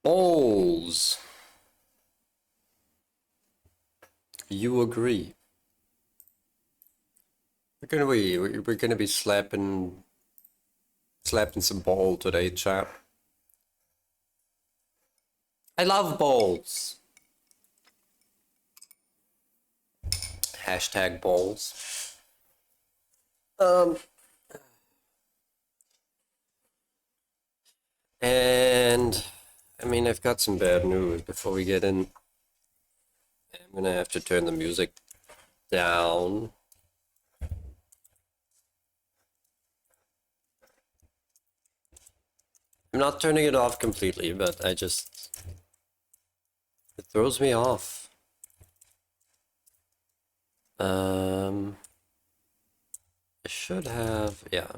Balls. You agree? We're gonna be slapping some ball today, chap. I love balls. Hashtag balls. Um, and I mean, I've got some bad news before we get in. I'm gonna have to turn the music down. I'm not turning it off completely, but it throws me off. I should have, yeah.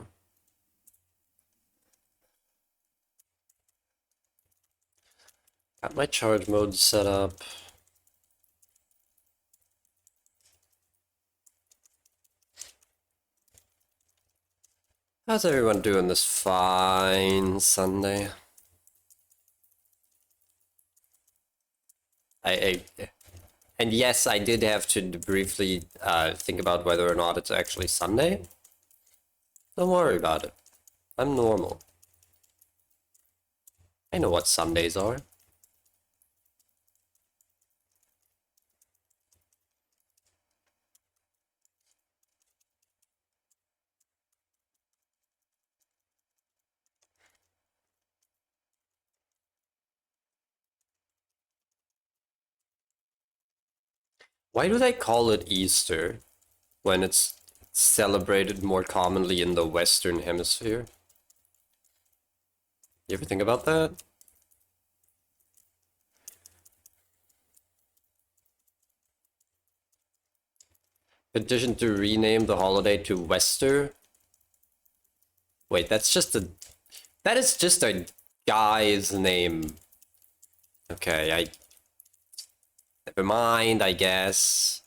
Got my charge mode set up. How's everyone doing this fine Sunday? And yes, I did have to briefly think about whether or not it's actually Sunday. Don't worry about it. I'm normal. I know what Sundays are. Why do they call it Easter when it's celebrated more commonly in the Western Hemisphere? You ever think about that? Petition to rename the holiday to Wester? Wait, that is just a guy's name. Okay, never mind, I guess.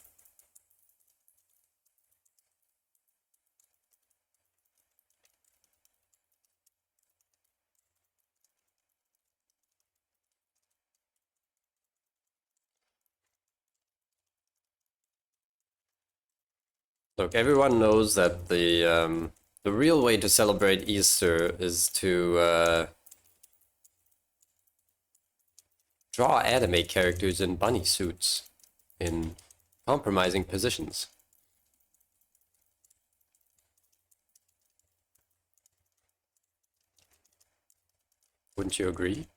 Look, everyone knows that the real way to celebrate Easter is to draw anime characters in bunny suits in compromising positions. Wouldn't you agree?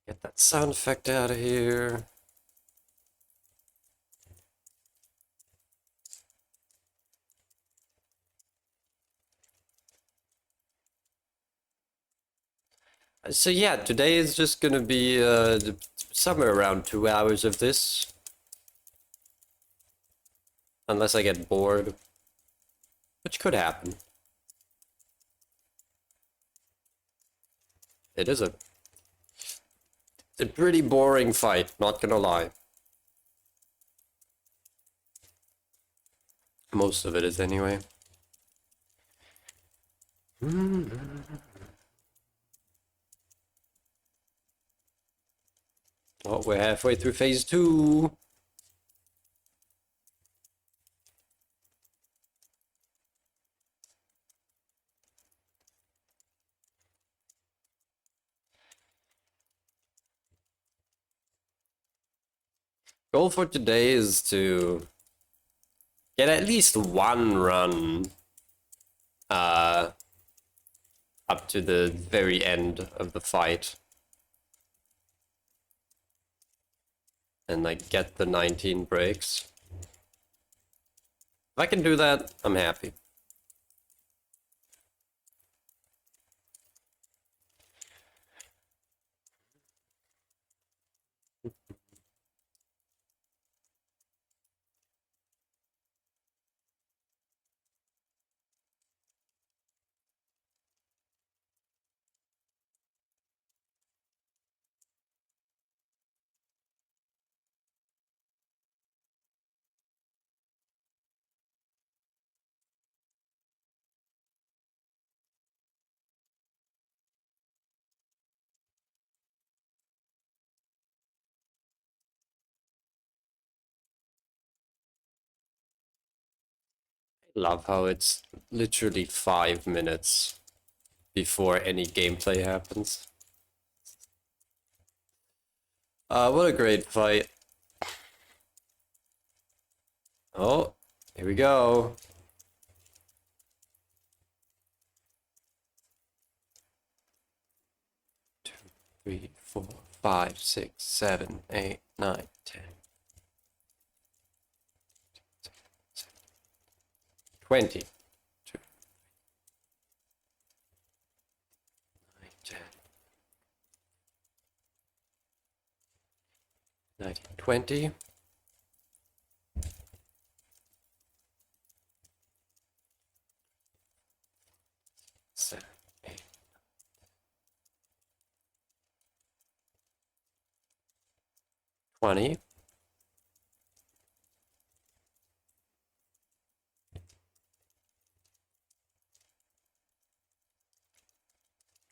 Get that sound effect out of here. So yeah, today is just gonna be somewhere around 2 hours of this. Unless I get bored. Which could happen. It is a pretty boring fight, not gonna lie. Most of it is anyway. Oh, we're halfway through phase 2. Goal for today is to get at least one run up to the very end of the fight. And like get the 19 breaks. If I can do that, I'm happy. Love how it's literally 5 minutes before any gameplay happens. What a great fight. Oh, here we go. Two, 3, 4, 5, 6, 7, 8, 9, 10. 20. 2, 9, 10. 19, 20. 7, 8. 20.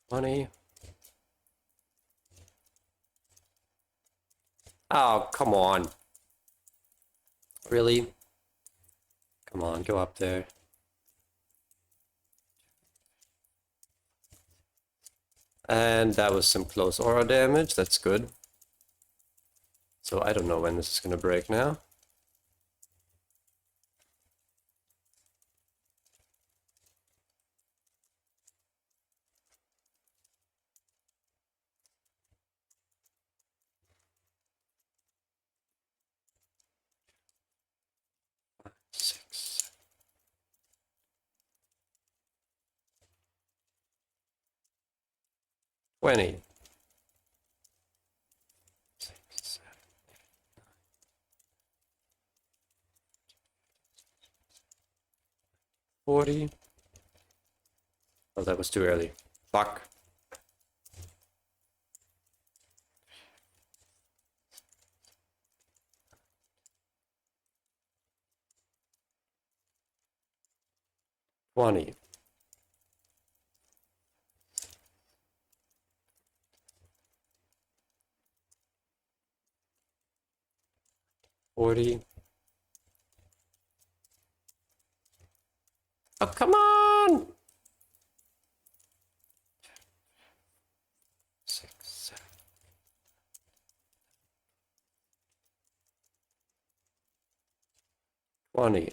20. Oh, come on. Really? Come on, go up there. And that was some close aura damage. That's good. So I don't know when this is gonna break now. Six. 20. 6, 7, 40. Oh, that was too early. Fuck. $20. 40. Oh, come on! 6, 7. 20.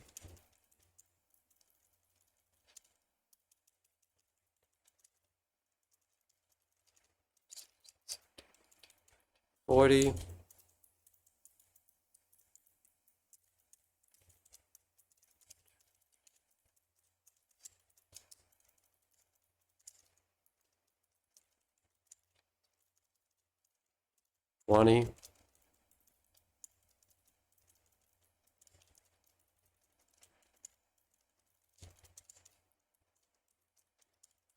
40. 20.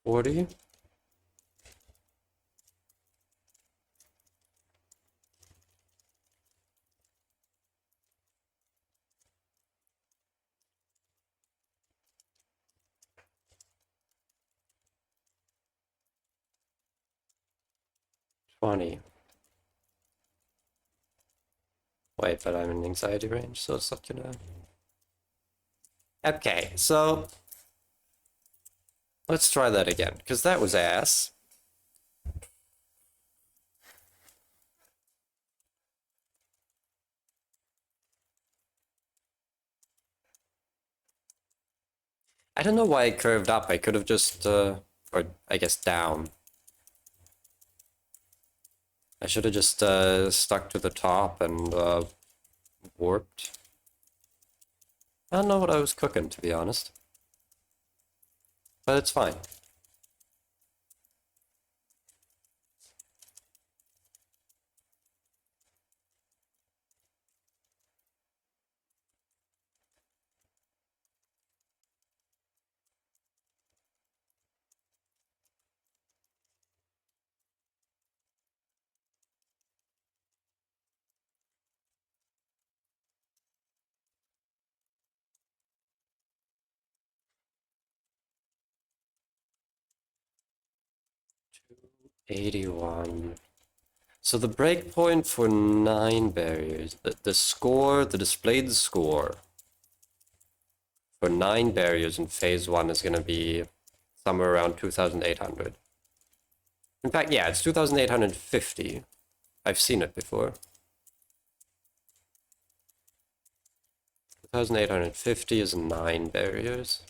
40. 20. Wait, but I'm in anxiety range, so it's not gonna... Okay, so... let's try that again, because that was ass. I don't know why I curved up. I could have just, or I guess down. I should have just stuck to the top and warped. I don't know what I was cooking, to be honest. But it's fine. $81. So the breakpoint for 9 barriers, the score, the displayed score for 9 barriers in phase 1 is going to be somewhere around 2,800. In fact, yeah, it's 2,850. I've seen it before. 2,850 is 9 barriers.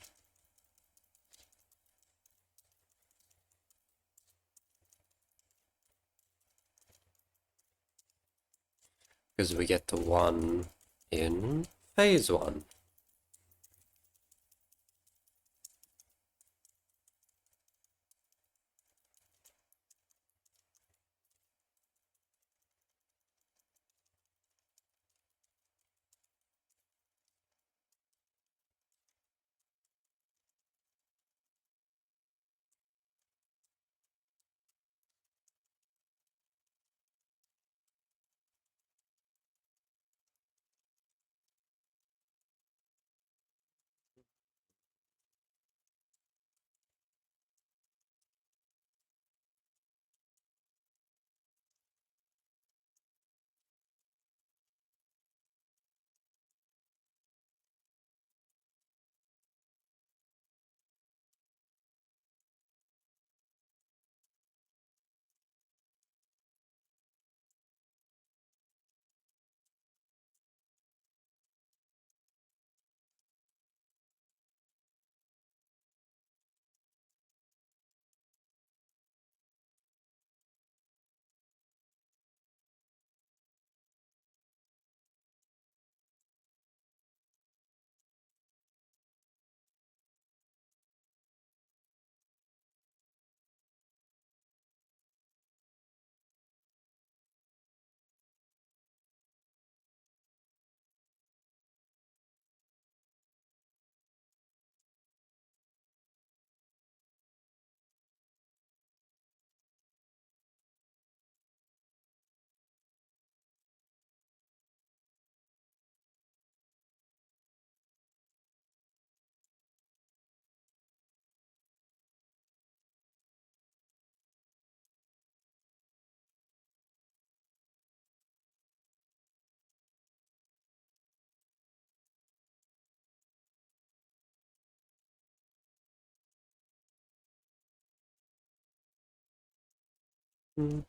Because we get the one in phase 1. Mm.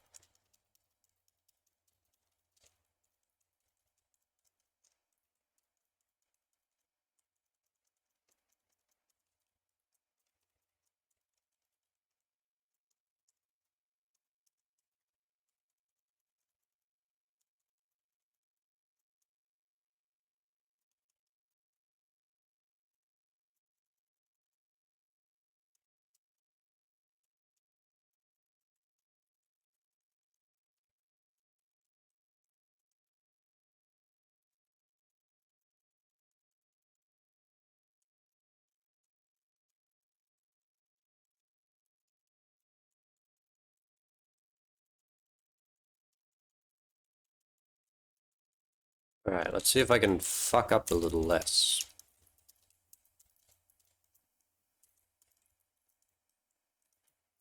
Alright, let's see if I can fuck up a little less.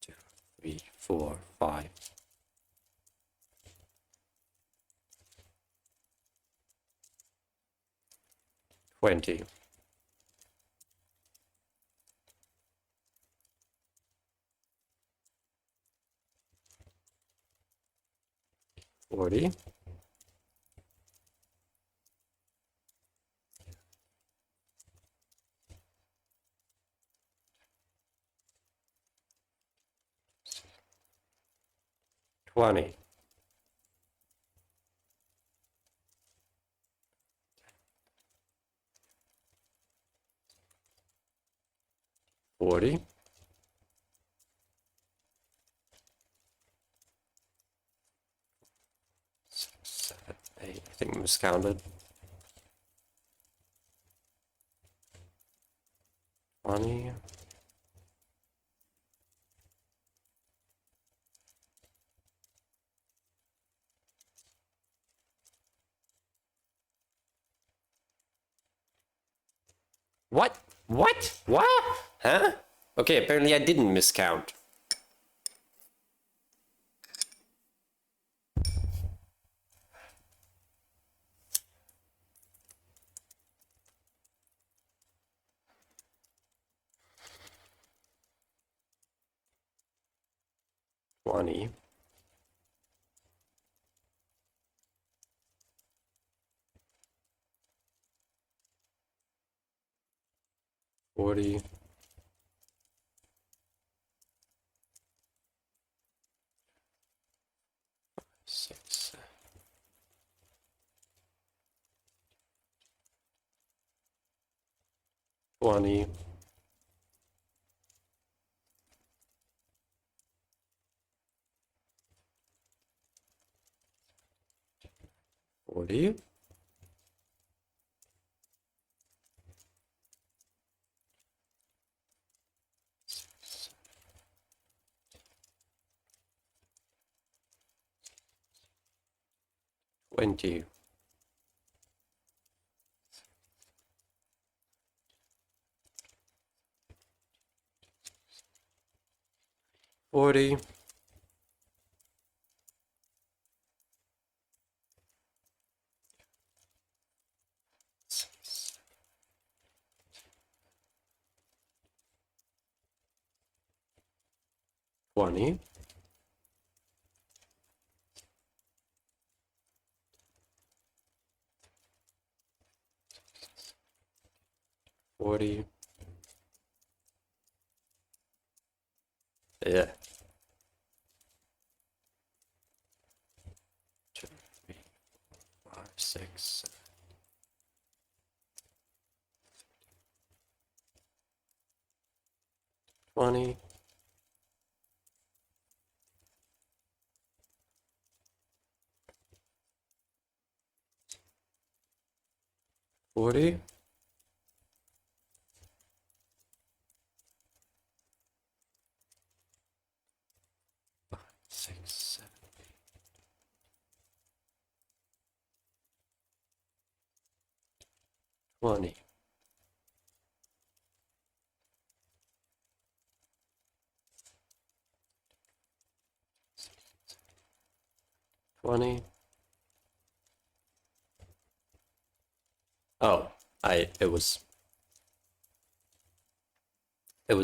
Two, 3, 4, 5. 20. 40. 20. 40. 6, 7, 8. I think miscounted. 20. What? What? What? Huh? Okay, apparently I didn't miscount. 20. $40. 6. 20. 40. 20. 40. 20. 40. Yeah. 2, 3, 4, 5, 6, 20. 40. 6, 7, 20. 20. Oh, it was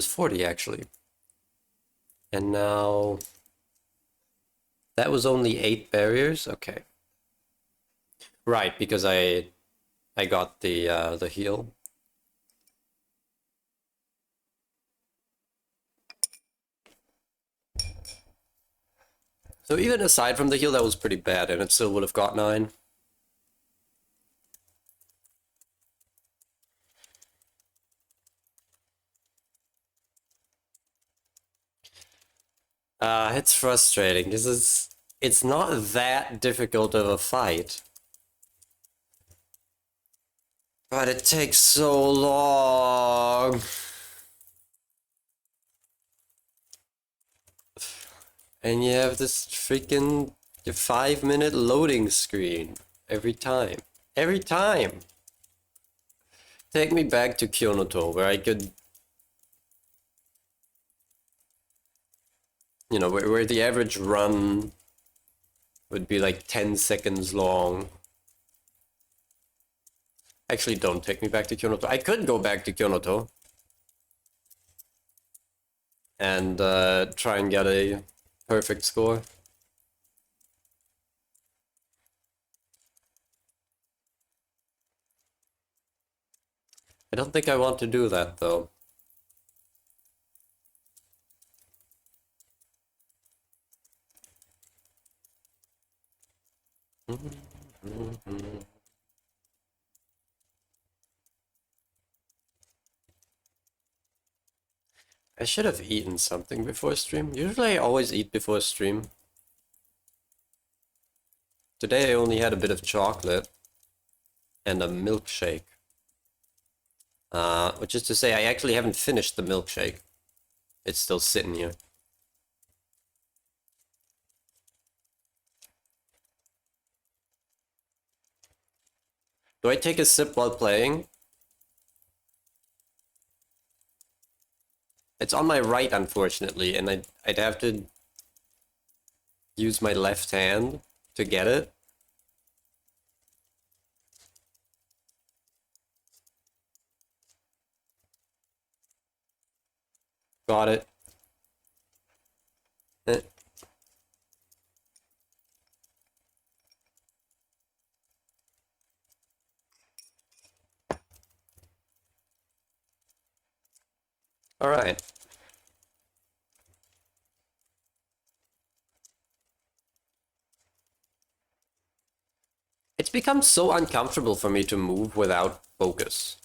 40 actually. And now that was only 8 barriers. Okay. Right, because I got the heal. So even aside from the heal, that was pretty bad, and it still would have got 9. It's frustrating because it's not that difficult of a fight. But it takes so long. And you have this freaking 5-minute loading screen every time. Every time. Take me back to Kyonoto where I could, where the average run would be like 10 seconds long. Actually, don't take me back to Kyonoto. I could go back to Kyonoto and try and get a perfect score. I don't think I want to do that though. I should have eaten something before stream. Usually I always eat before stream. Today I only had a bit of chocolate and a milkshake. Which is to say I actually haven't finished the milkshake. It's still sitting here. Do I take a sip while playing? It's on my right, unfortunately, and I'd have to use my left hand to get it. Got it. Eh. All right. It's become so uncomfortable for me to move without focus.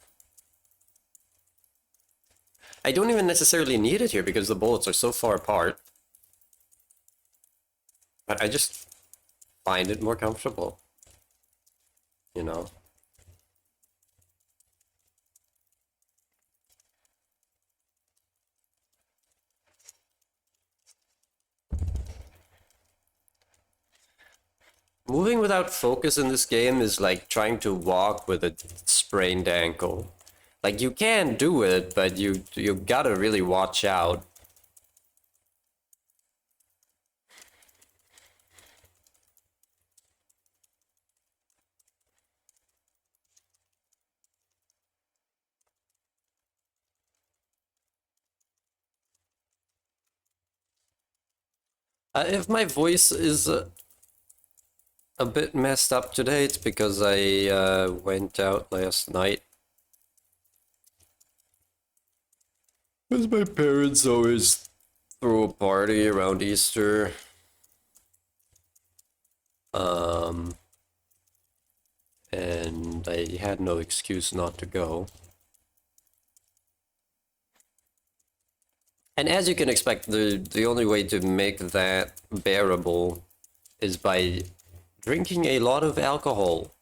I don't even necessarily need it here because the bullets are so far apart. But I just find it more comfortable, you know? Moving without focus in this game is like trying to walk with a sprained ankle. Like you can do it, but you gotta really watch out. If my voice is a bit messed up today, it's because I went out last night. Because my parents always throw a party around Easter. And I had no excuse not to go. And as you can expect, the only way to make that bearable is by drinking a lot of alcohol.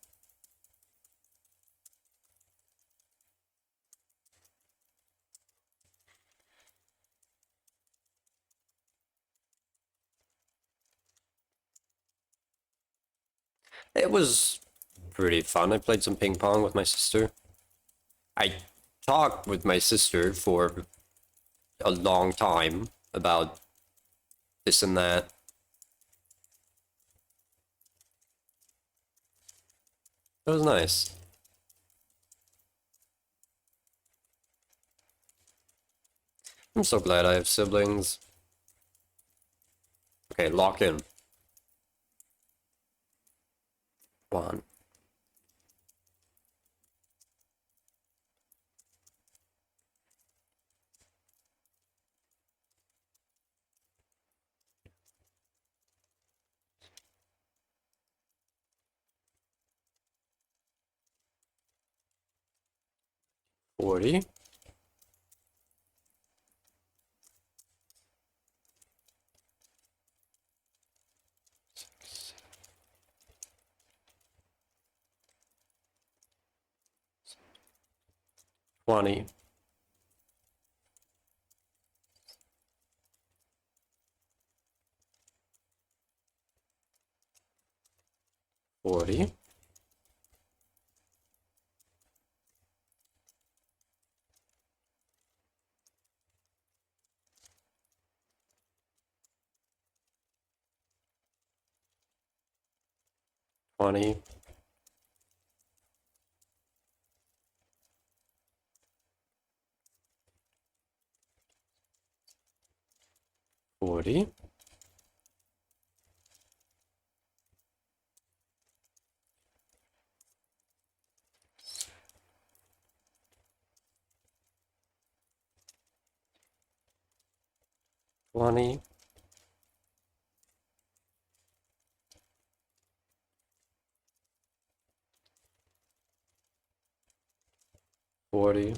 It was pretty fun. I played some ping pong with my sister. I talked with my sister for a long time about this and that. It was nice. I'm so glad I have siblings. Okay, lock in. One. $40. 20. 40. 20. 40. 20. 40.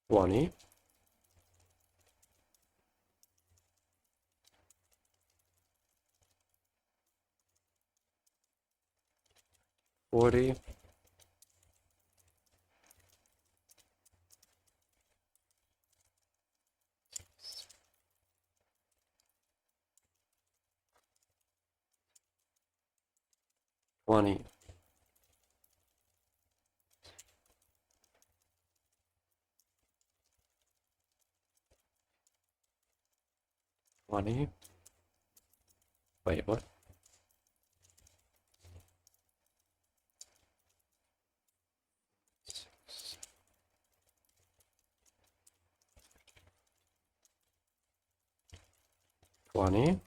20. 40. 20. 20. Wait, what? 20.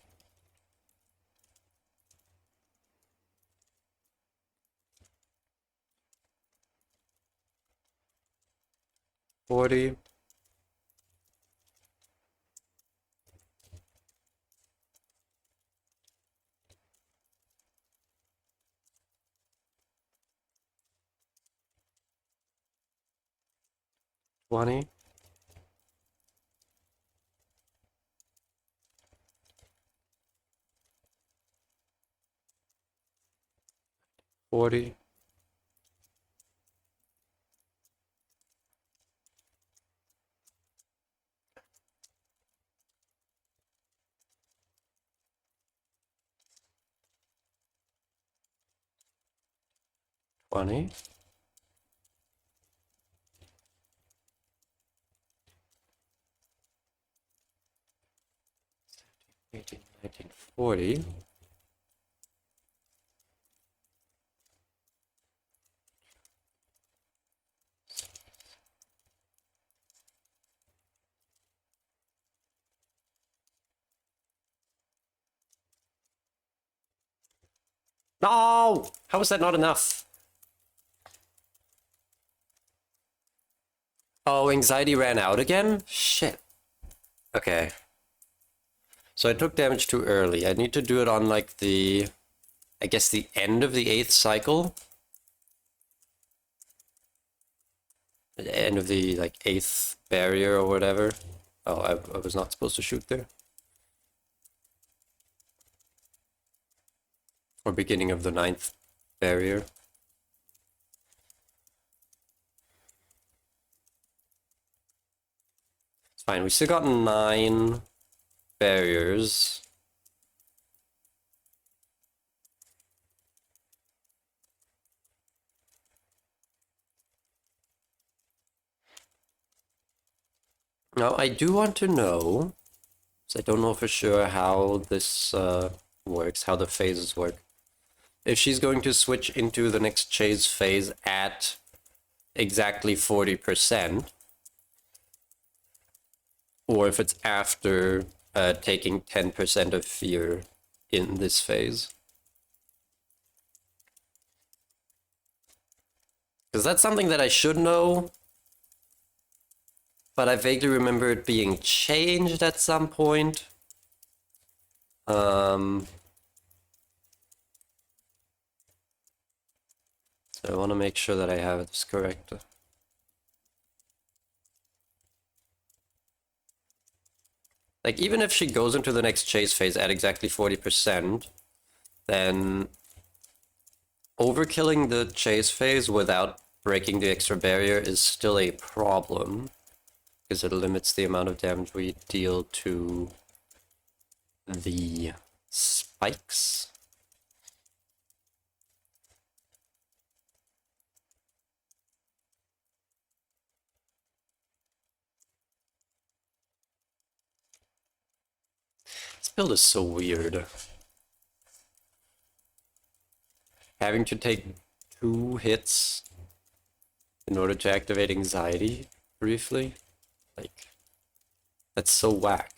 40. 20. 40. 20. 18, 19, 40. No! How is that not enough? Oh, anxiety ran out again? Shit. Okay. So I took damage too early. I need to do it on like the... I guess the end of the 8th cycle? The end of the like 8th barrier or whatever. Oh, I was not supposed to shoot there. Or beginning of the 9th barrier. It's fine, we still got 9 barriers. Now, I do want to know, because I don't know for sure how this works, how the phases work. If she's going to switch into the next chase phase at exactly 40%, or if it's after taking 10% of fear in this phase. Because that's something that I should know, but I vaguely remember it being changed at some point. So I want to make sure that I have this correct. Like, even if she goes into the next chase phase at exactly 40%, then overkilling the chase phase without breaking the extra barrier is still a problem, because it limits the amount of damage we deal to the spikes. This build is so weird. Having to take 2 hits in order to activate anxiety briefly, like, that's so whack.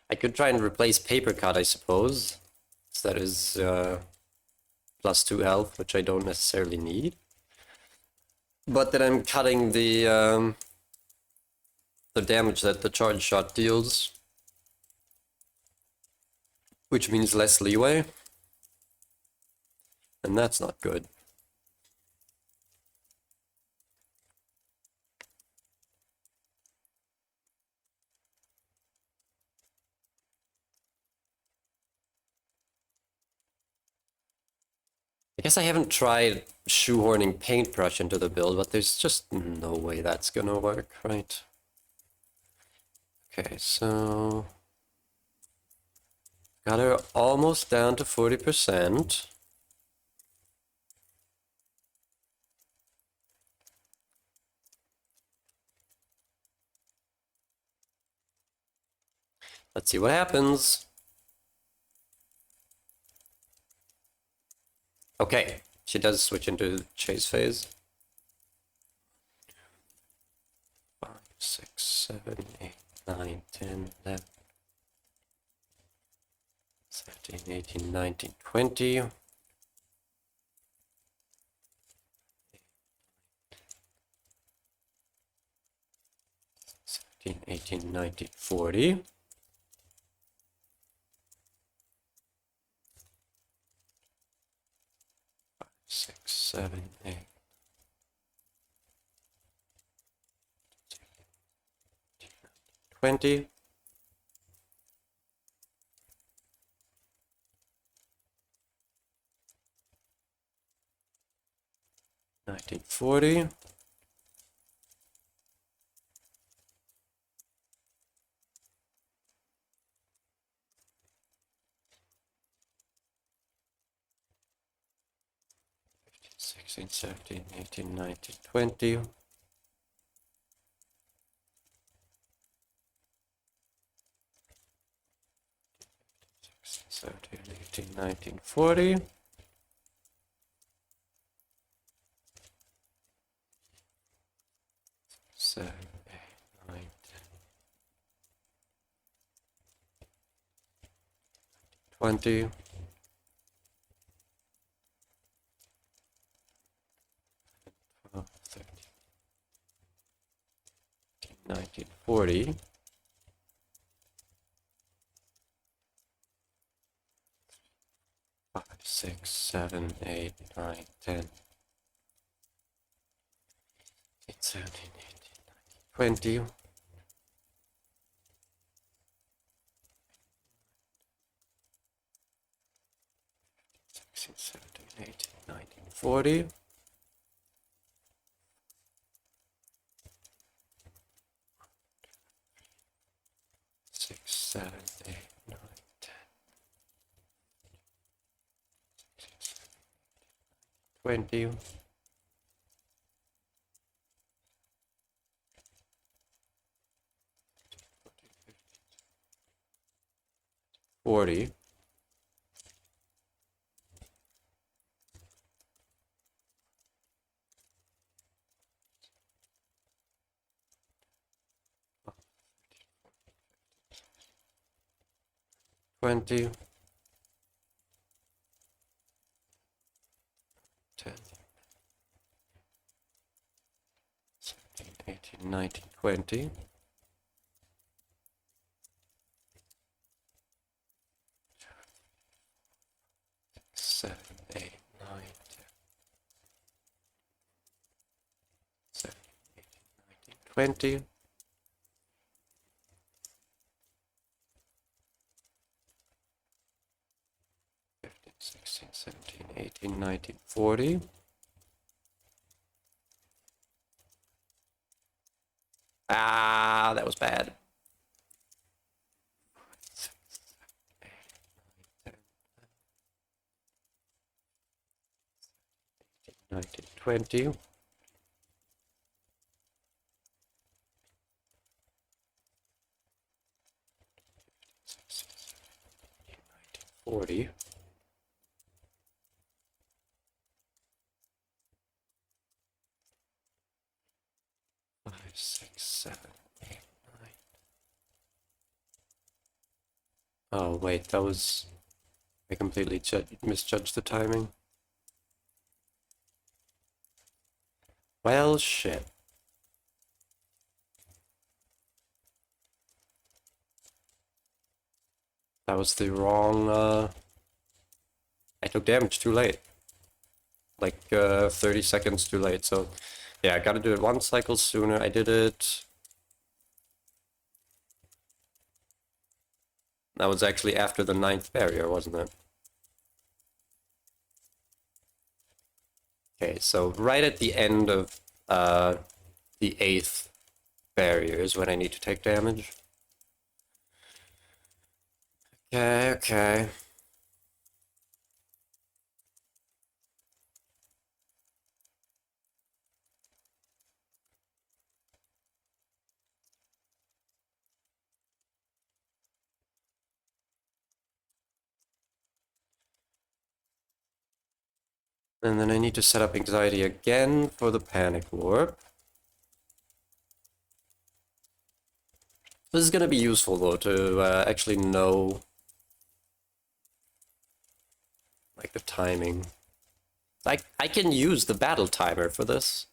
I could try and replace Paper Cut, I suppose. So that is plus 2 health, which I don't necessarily need. But then I'm cutting the damage that the charge shot deals, which means less leeway. And that's not good. I guess I haven't tried shoehorning Paintbrush into the build, but there's just no way that's gonna work, right? Okay, so... got her almost down to 40%. Let's see what happens. Okay, she does switch into chase phase. 5, 6, 7, 8, 9, 10, 11, 17, 18, 19, 20. 17, 18, 19, 40. 6, 7, 8, 20. 1940. 16, 17, 18, 19, 20. 17, 18, 19, 40. 7, 8, 9, 10, 20. 12, 13, 19, 40. 5, 6, 7, 8, 9, 10, 17, 18, 19, 20. 16, 17, 18, 19, 40. 6, 7, 8, 9, 10, 20. 40. 20. 10, 17, 18, 19, 20. 7, 8, 9, 10, 17, 18, 19, 20. 15, 16, 17, 18, 19, 40. Ah, that was bad. 19, 20. 40. 5, 6, 7, 8, 9. Oh, wait, that was... I completely misjudged the timing. Well, shit. That was the wrong, I took damage too late. Like, 30 seconds too late, so... Yeah, I gotta do it one cycle sooner. I did it... That was actually after the 9th barrier, wasn't it? Okay, so right at the end of the 8th barrier is when I need to take damage. Okay, okay. And then I need to set up anxiety again for the panic warp. This is gonna be useful though to actually know like the timing. I can use the battle timer for this.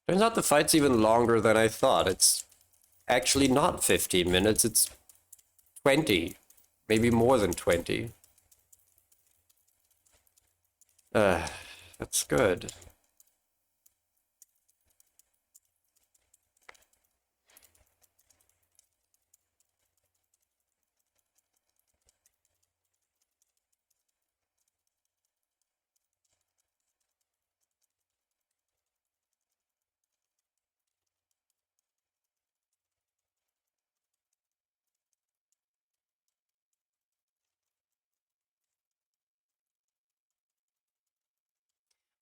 Turns out the fight's even longer than I thought. It's actually not 15 minutes, it's 20. Maybe more than 20. That's good.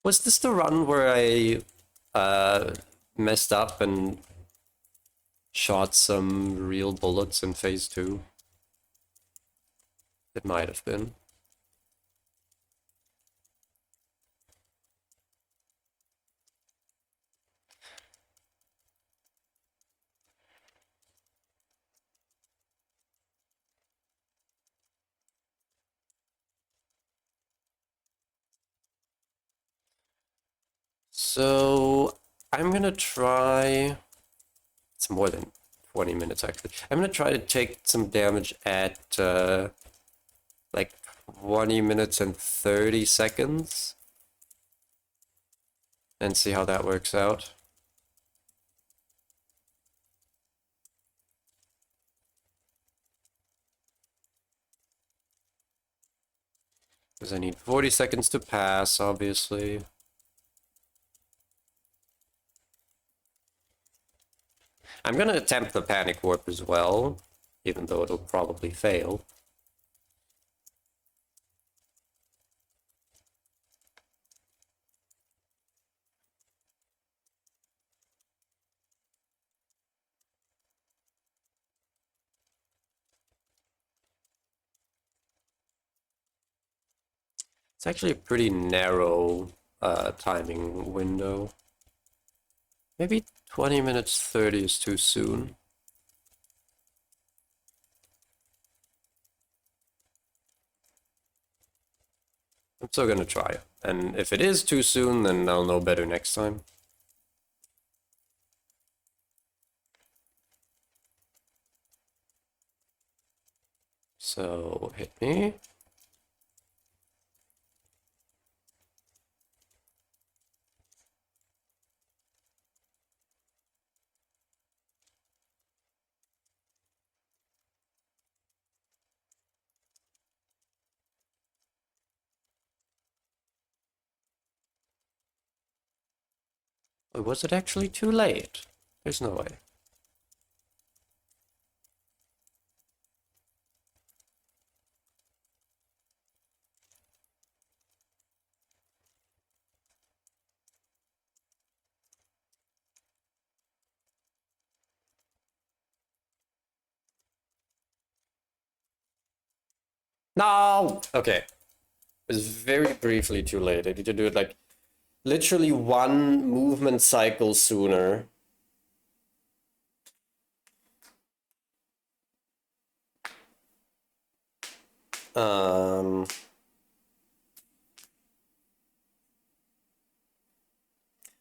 Was this the run where I messed up and shot some real bullets in phase 2? It might have been. So I'm gonna try. It's more than 20 minutes actually. I'm gonna try to take some damage at like 20 minutes and 30 seconds and see how that works out. Because I need 40 seconds to pass, obviously. I'm gonna attempt the panic warp as well, even though it'll probably fail. It's actually a pretty narrow timing window. Maybe 20 minutes 30 is too soon. I'm still gonna try it. And if it is too soon, then I'll know better next time. So, hit me. Or was it actually too late? There's no way. No! Okay. It was very briefly too late. I need to do it like literally one movement cycle sooner.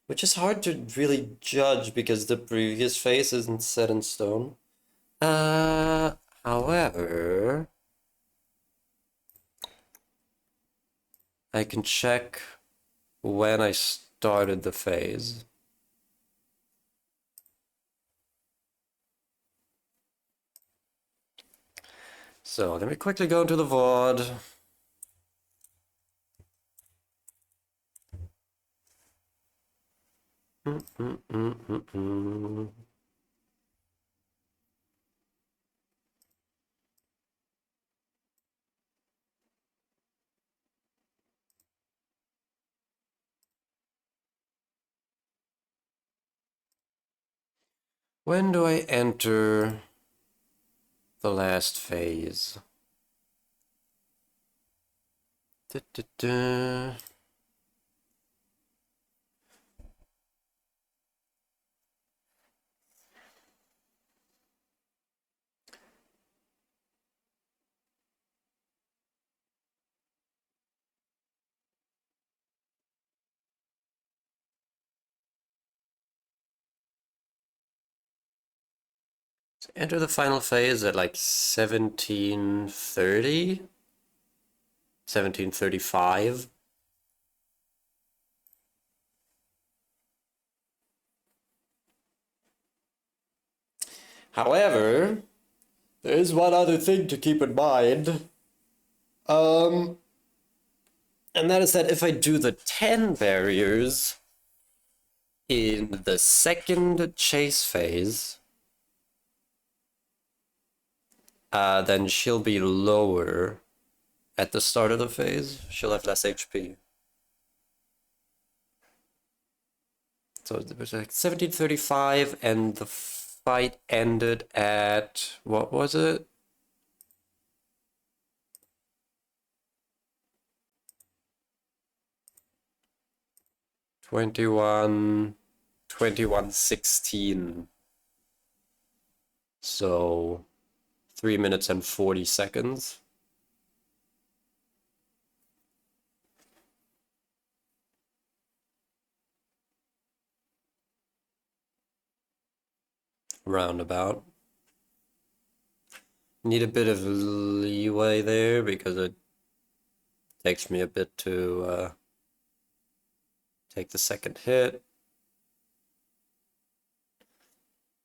Which is hard to really judge because the previous phase isn't set in stone. However, I can check when I started the phase. So let me quickly go into the VOD. When do I enter the last phase? Da, da, da. Enter the final phase at like 1730, 1735. However, there is one other thing to keep in mind. And that is that if I do the 10 barriers in the second chase phase, then she'll be lower at the start of the phase. She'll have less HP. So it was like 1735, and the fight ended at, what was it? Twenty-one 16. So 3 minutes and 40 seconds. Roundabout. Need a bit of leeway there because it takes me a bit to take the second hit.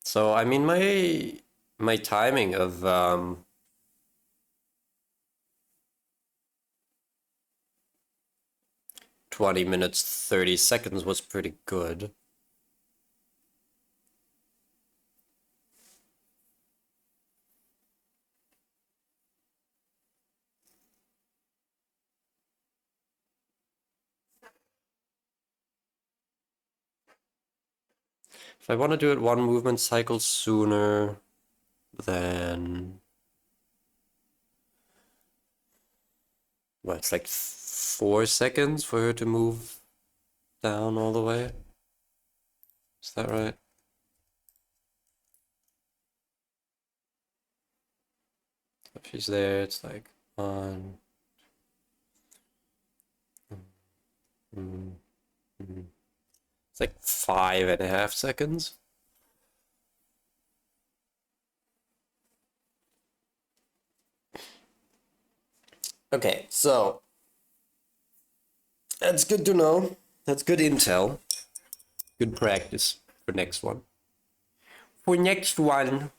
So I mean my timing of 20 minutes 30 seconds was pretty good. If I want to do it one movement cycle sooner, then well, it's like 4 seconds for her to move down all the way. Is that right? If she's there, it's like 1. It's like 5.5 seconds. Okay, so that's good to know. That's good intel. Good practice for next one. For my next one,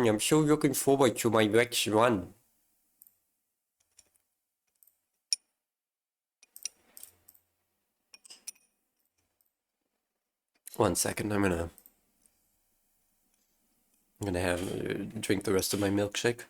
I'm so looking forward to my next one. One second, I'm gonna have drink the rest of my milkshake.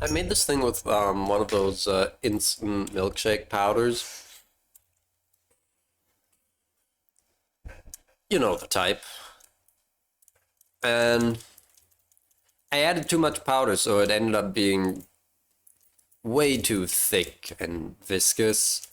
I made this thing with one of those instant milkshake powders. You know the type. And I added too much powder, so it ended up being way too thick and viscous.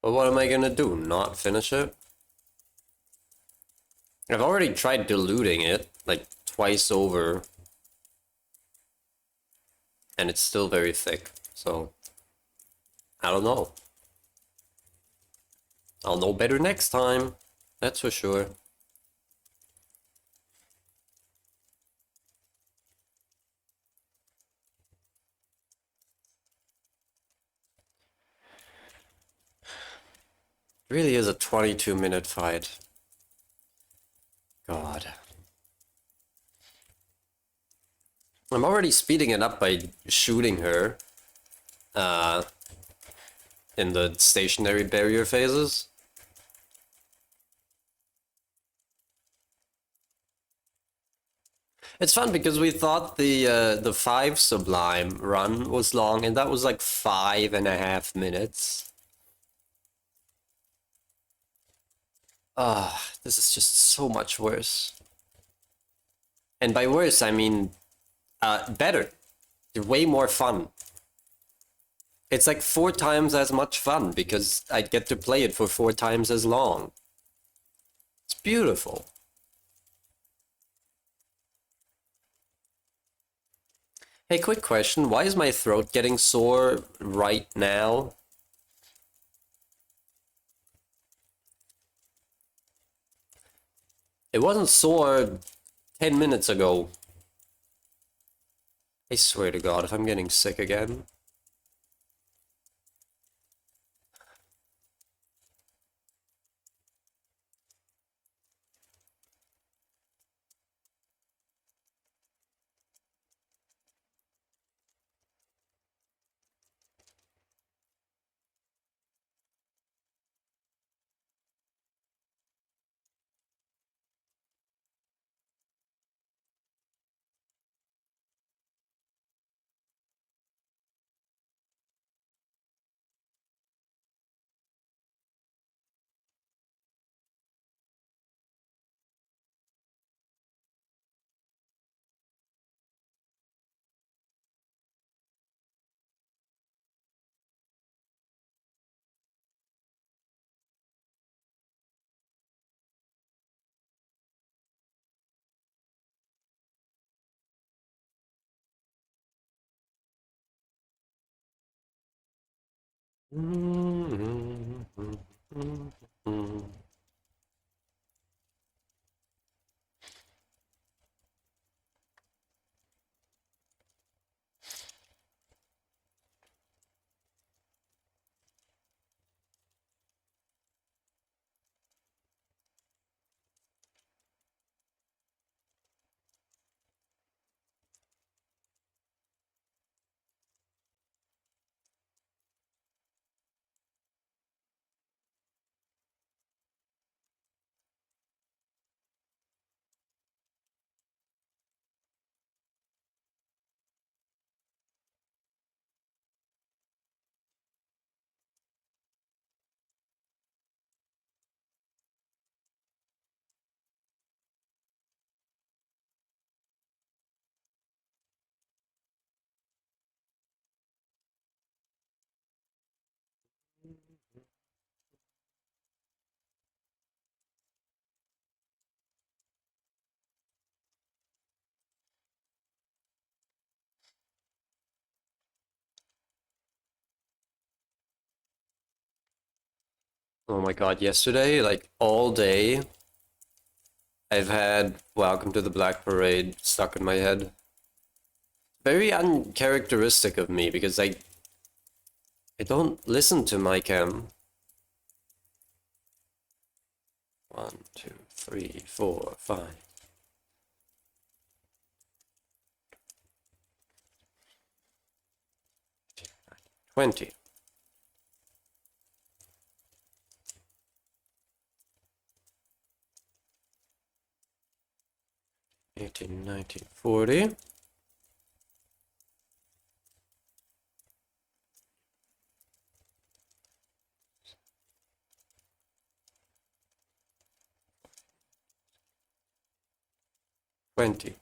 But what am I gonna do? Not finish it? I've already tried diluting it, like, twice over. And it's still very thick, so I don't know. I'll know better next time, that's for sure. It really is a 22-minute fight. God. I'm already speeding it up by shooting her uh, in the stationary barrier phases. It's fun because we thought the 5 Sublime run was long, and that was like 5.5 minutes. Ah, this is just so much worse. And by worse, I mean better. Way more fun. It's like 4 times as much fun because I get to play it for 4 times as long. It's beautiful. Hey, quick question. Why is my throat getting sore right now? It wasn't sore 10 minutes ago. I swear to God, if I'm getting sick again. Oh my God, yesterday, like all day, I've had Welcome to the Black Parade stuck in my head. Very uncharacteristic of me because I don't listen to my cam. 1, 2, 3, 4, 5. 20. 18, 19, 40. 20.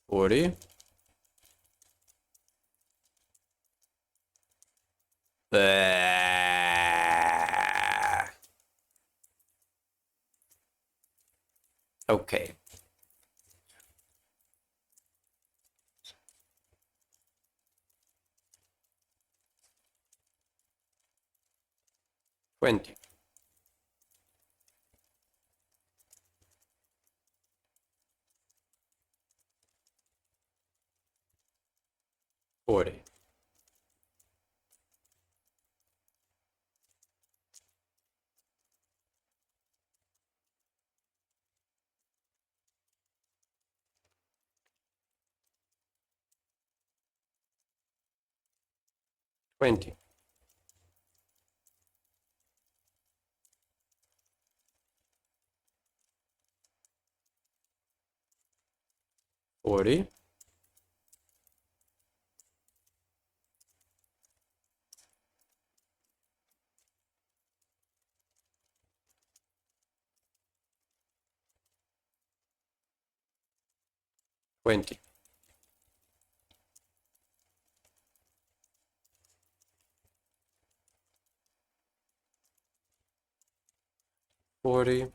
40. Okay. 20. 40. 20. 40. 20. 40.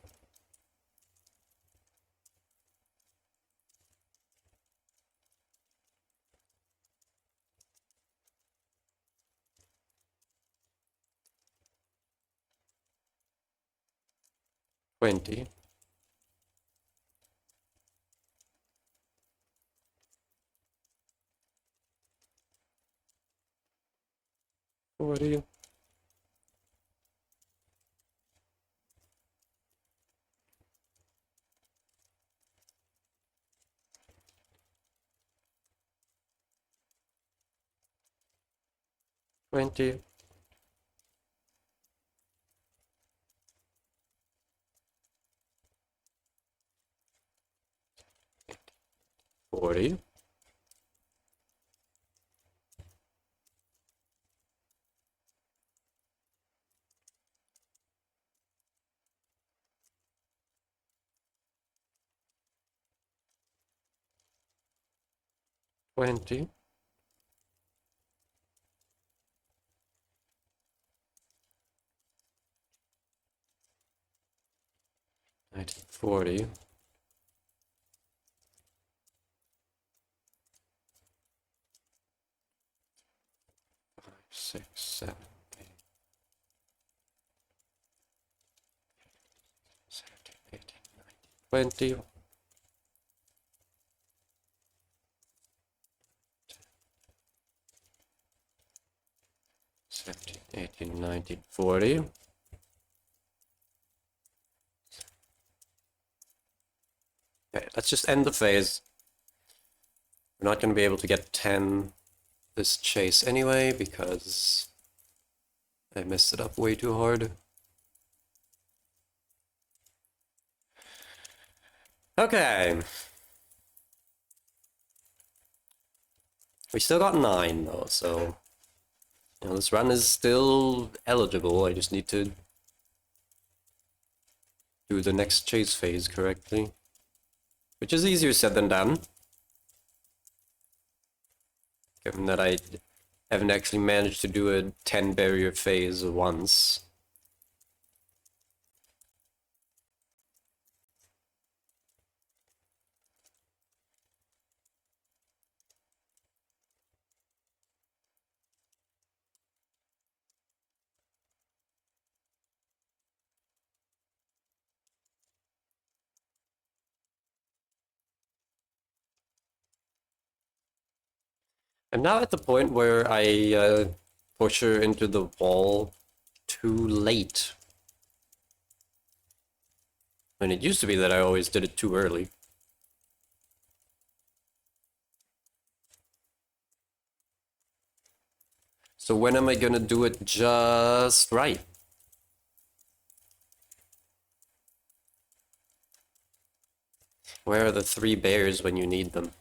20. 40. 20. 40. 20. 40. 6, 7, 17, 18, 19, 20. 17, 18, 19, 40. Okay, let's just end the phase. We're not going to be able to get 10 this chase anyway because I messed it up way too hard. Okay. We still got 9 though, so this run is still eligible. I just need to do the next chase phase correctly, which is easier said than done, given that I haven't actually managed to do a 10 barrier phase once. I'm now at the point where I push her into the wall too late. And it used to be that I always did it too early. So when am I gonna do it just right? Where are the 3 bears when you need them?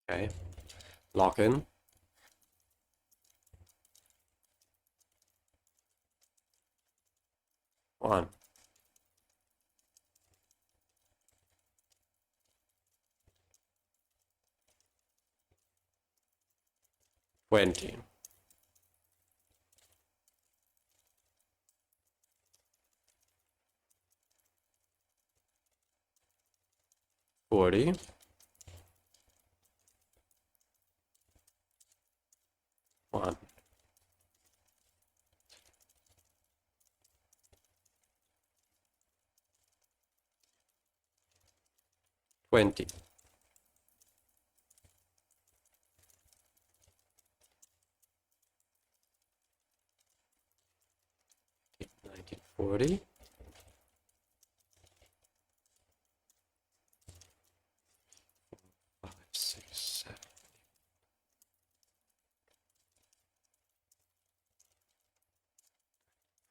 Okay. Lock in. One. 20. 40. 1. 20. 1940. 5, 6, 7.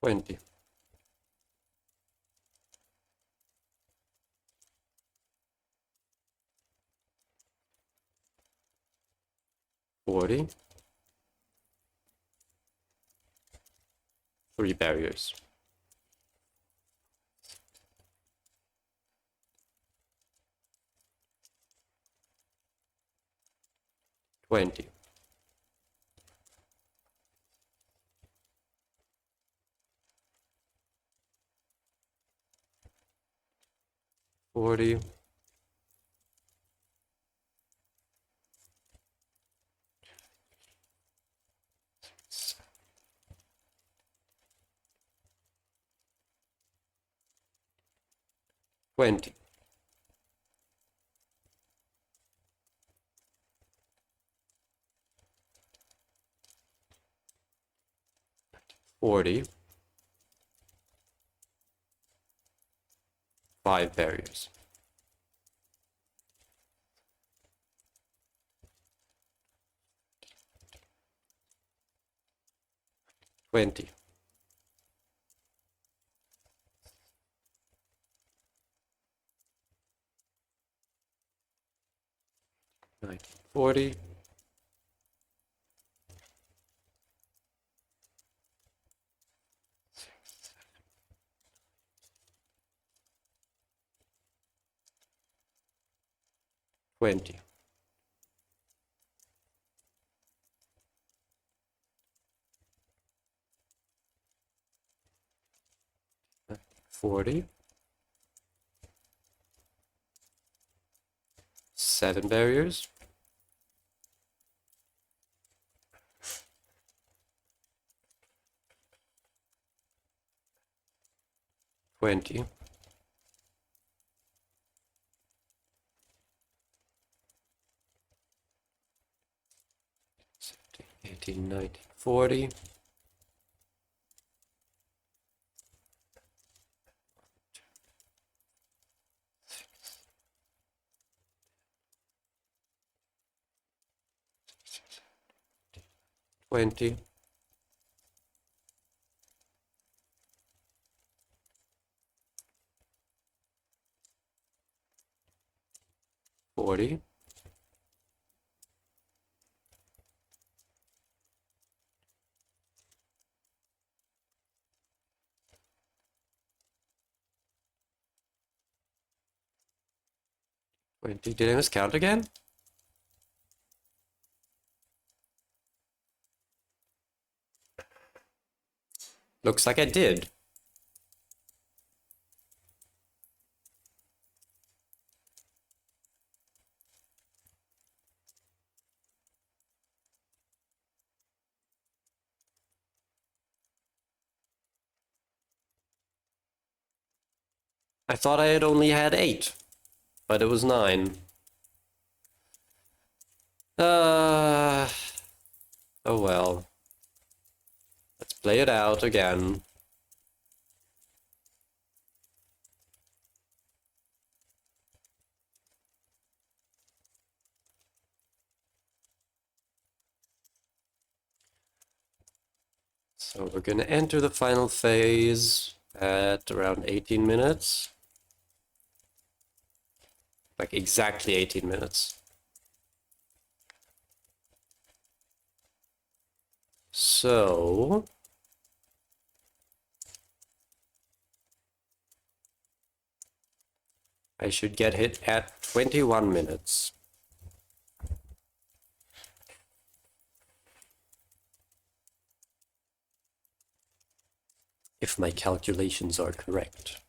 20. 40. 3 barriers. 20. 40. 20. 40. 5 barriers. 20. 1940. 20. 40. 7 barriers. 20. 18, 19, 40. 20. 40. 20. Did I miscount again? Looks like I did. I thought I had only had 8, but it was 9. Oh well. Let's play it out again. So we're gonna enter the final phase at around 18 minutes. Like exactly 18 minutes. So I should get hit at 21 minutes. If my calculations are correct.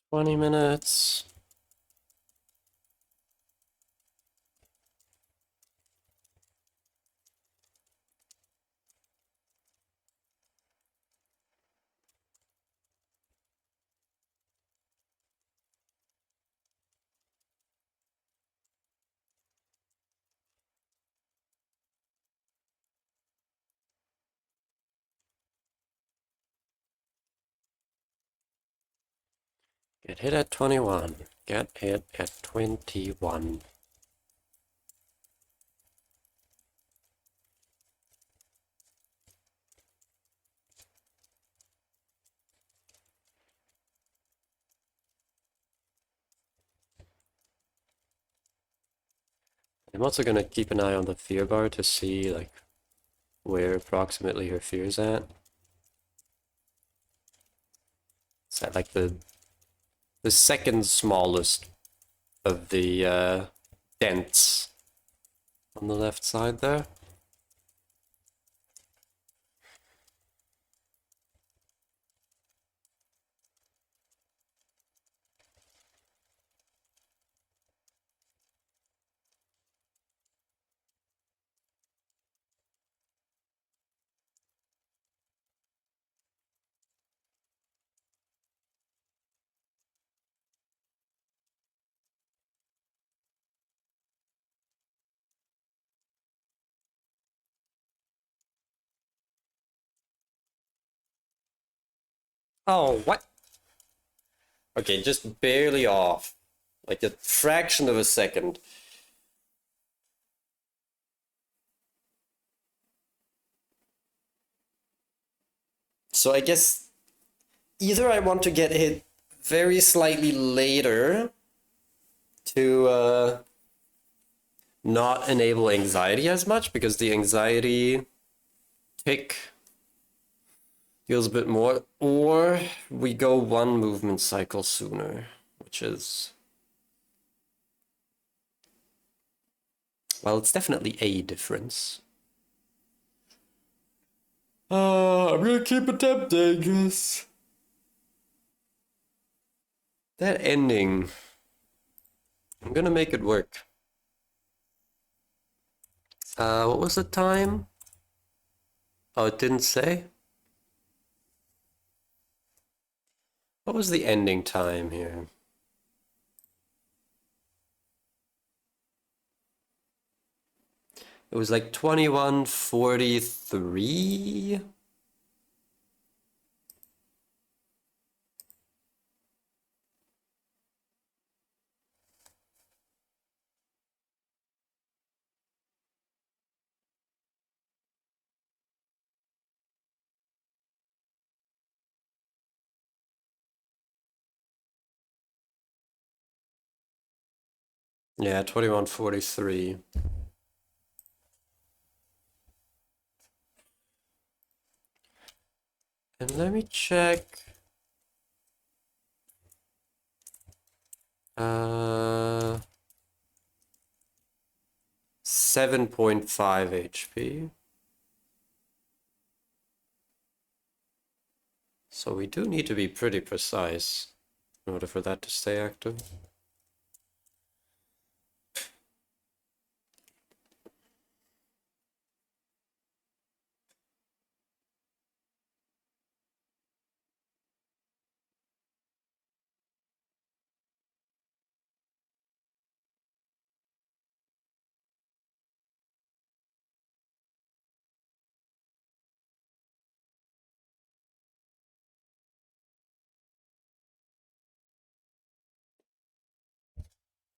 Twenty minutes. Get hit at 21. Get hit at 21. I'm also gonna keep an eye on the fear bar to see like where approximately her fear's at. It's at like the second smallest of the dents on the left side there. Oh, what? Okay, just barely off. Like a fraction of a second. So I guess either I want to get hit very slightly later to not enable anxiety as much, because the anxiety tick feels a bit more, or we go one movement cycle sooner, which is, well, it's definitely a difference. I'm gonna keep attempting, guess. That ending, I'm gonna make it work. What was the time? Oh, it didn't say? What was the ending time here? It was like 21:43. Yeah, 2143. And let me check. 7.5 HP. So we do need to be pretty precise in order for that to stay active.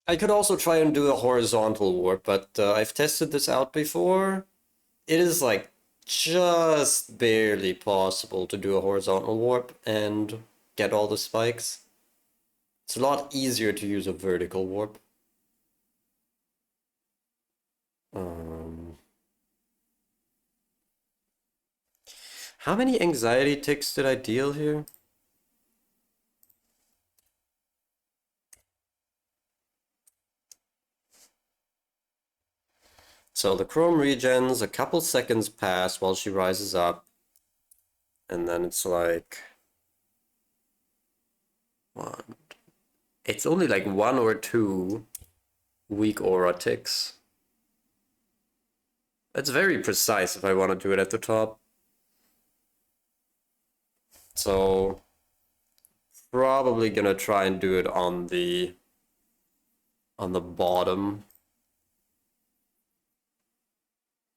I could also try and do a horizontal warp, but I've tested this out before. It is like just barely possible to do a horizontal warp and get all the spikes. It's a lot easier to use a vertical warp. How many anxiety ticks did I deal here? So the chrome regens, a couple seconds pass while she rises up. And then it's like... one. It's only like 1 or 2 weak aura ticks. That's very precise if I want to do it at the top. So probably gonna try and do it on the bottom.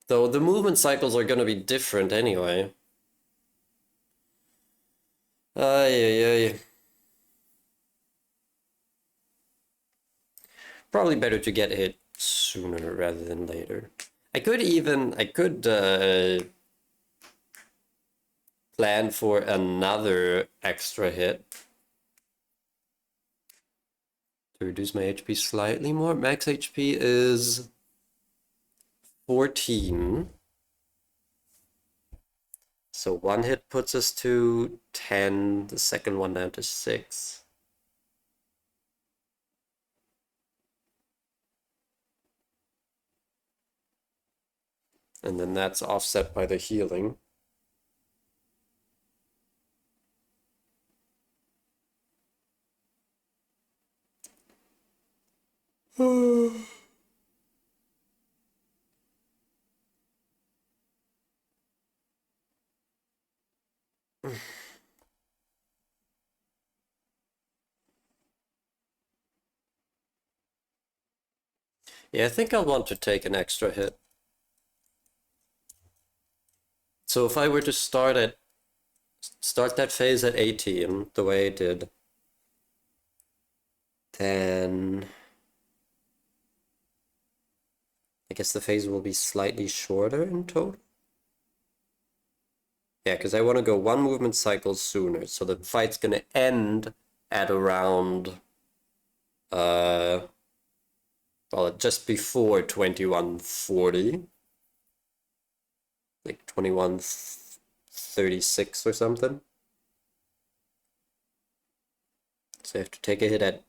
Though the movement cycles are gonna be different anyway. Ay, ay, ay. Probably better to get hit sooner rather than later. I could plan for another extra hit to reduce my HP slightly more. Max HP is 14. So one hit puts us to 10, the second one down to 6. And then that's offset by the healing. Yeah, I think I'll want to take an extra hit. So if I were to start that phase at 18, the way I did, then I guess the phase will be slightly shorter in total. Yeah, because I want to go 1 movement cycle sooner, so the fight's gonna end at around well, just before 2140. Like 2136 or something. So I have to take a hit at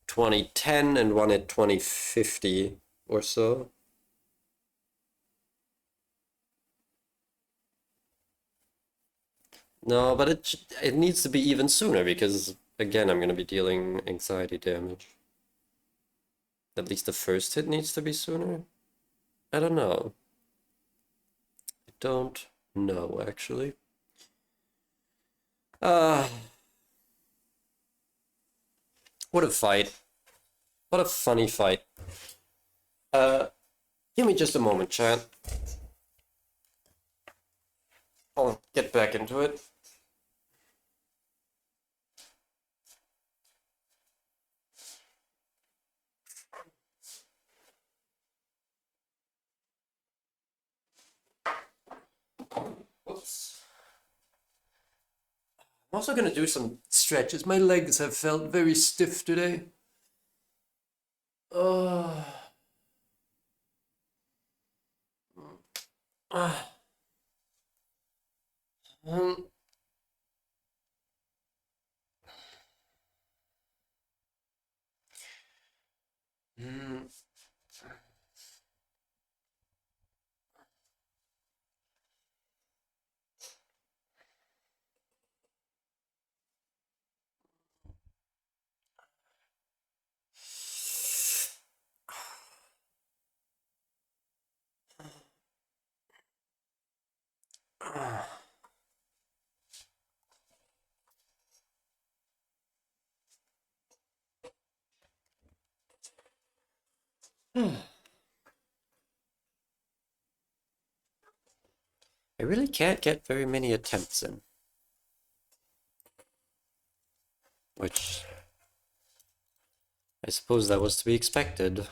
2010 and one at 2050 or so. No, but it needs to be even sooner because, again, I'm going to be dealing anxiety damage. At least the first hit needs to be sooner? I don't know. I don't know, actually. What a fight. What a funny fight. Give me just a moment, chat. I'll get back into it. Whoops. I'm also going to do some stretches. My legs have felt very stiff today. Oh. Ah. Um. Mm. Ah. I really can't get very many attempts in, which I suppose that was to be expected.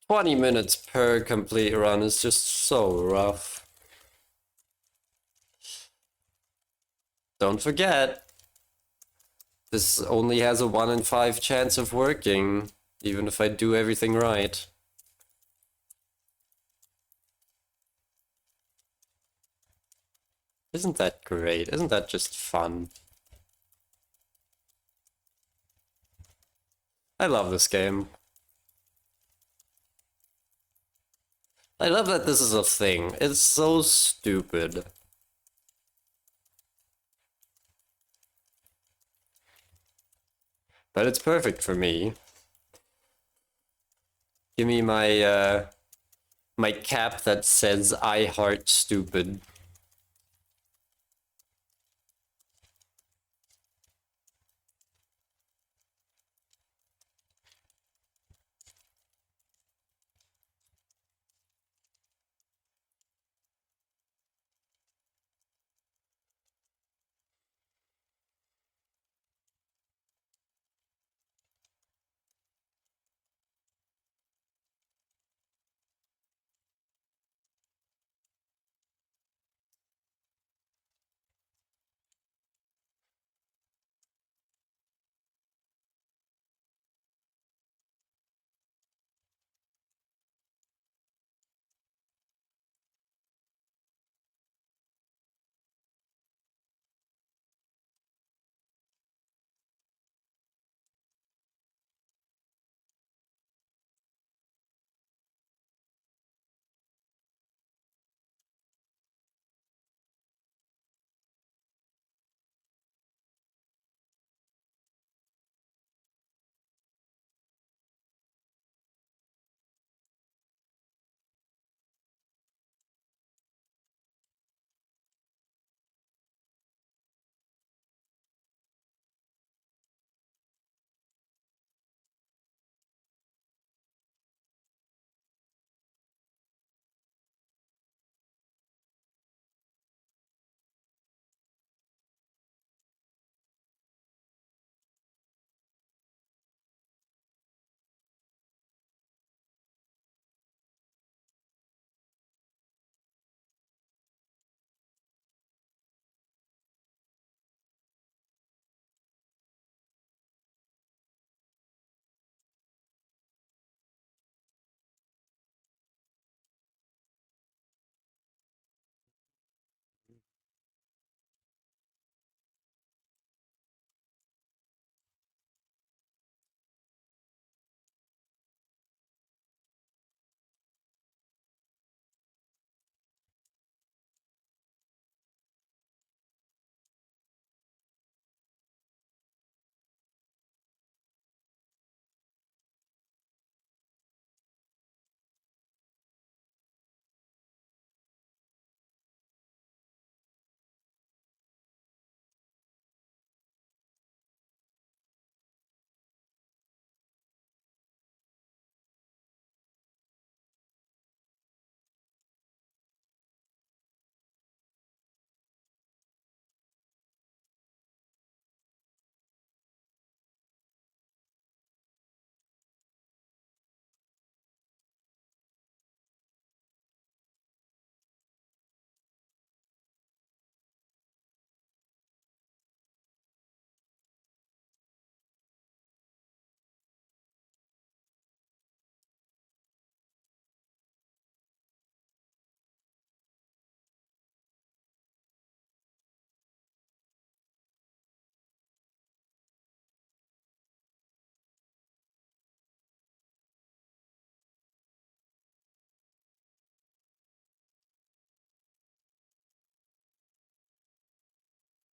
"20 minutes per complete run is just so rough. Don't forget, this only has a 1 in 5 chance of working, even if I do everything right. Isn't that great? Isn't that just fun? I love this game. I love that this is a thing. It's so stupid. But it's perfect for me. Give me my cap that says "I heart stupid."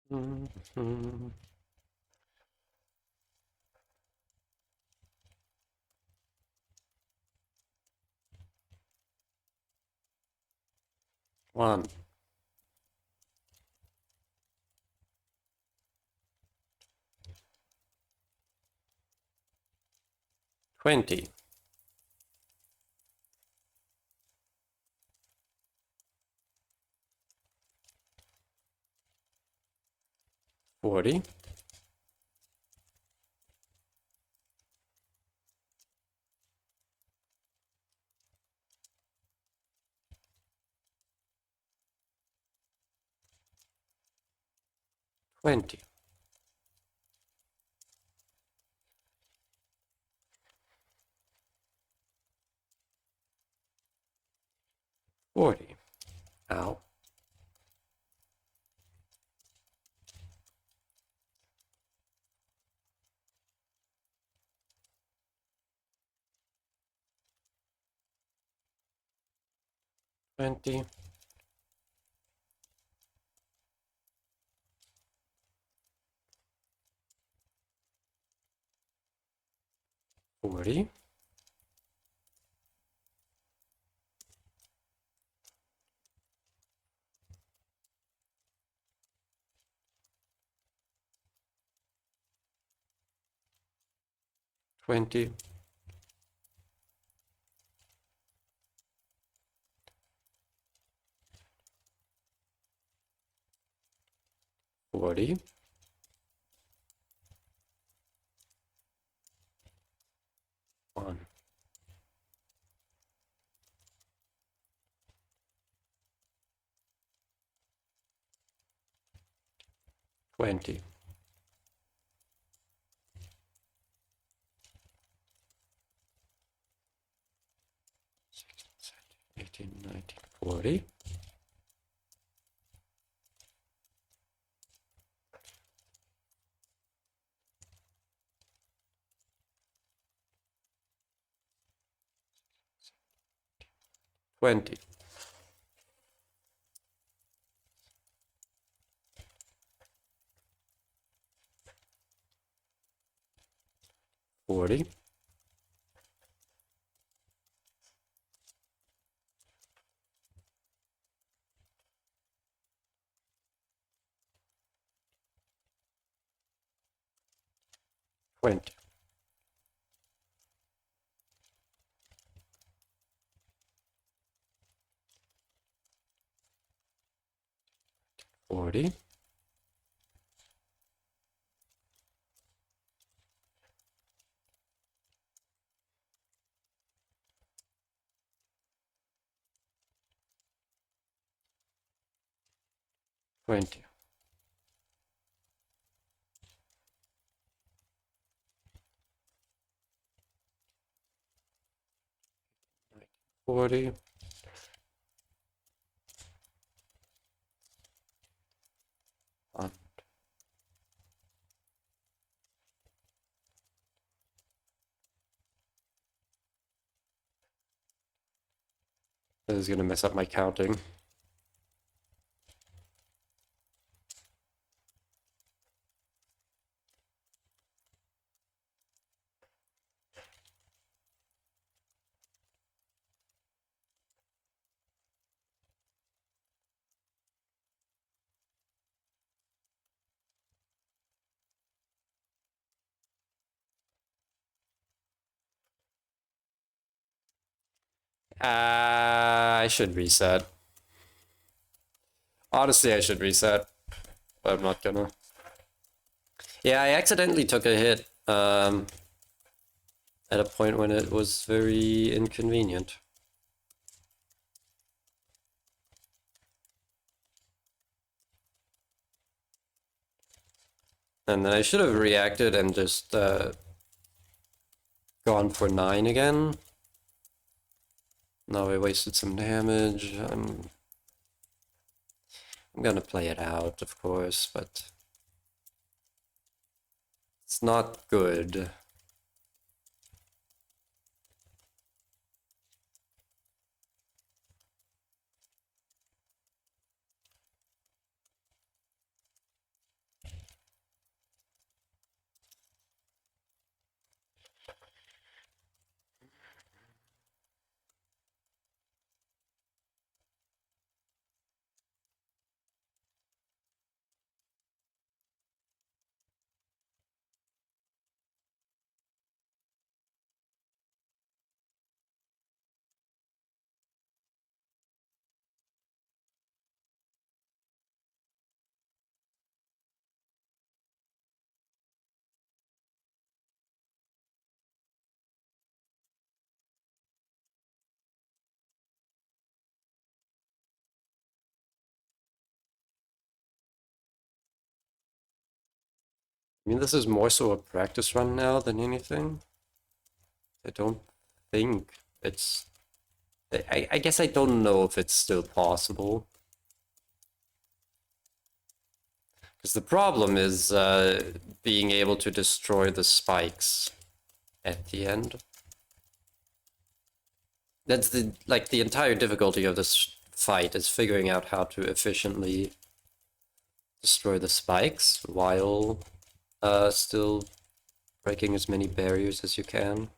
Mhm. One. 20. 40. 20. 40. Ow. 20. 40. 20. 40. 1. 20. 18, 19, 40. 20. 40. 20. 40. 20. 40. 1. This is gonna mess up my counting. I should reset. Honestly, I should reset, but I'm not gonna. Yeah, I accidentally took a hit at a point when it was very inconvenient. And then I should have reacted and just gone for 9 again. No, I wasted some damage. I'm gonna play it out, of course, but it's not good. I mean, this is more so a practice run now than anything. I don't think it's... I guess I don't know if it's still possible. Because the problem is being able to destroy the spikes at the end. That's the entire difficulty of this fight is figuring out how to efficiently destroy the spikes while still breaking as many barriers as you can.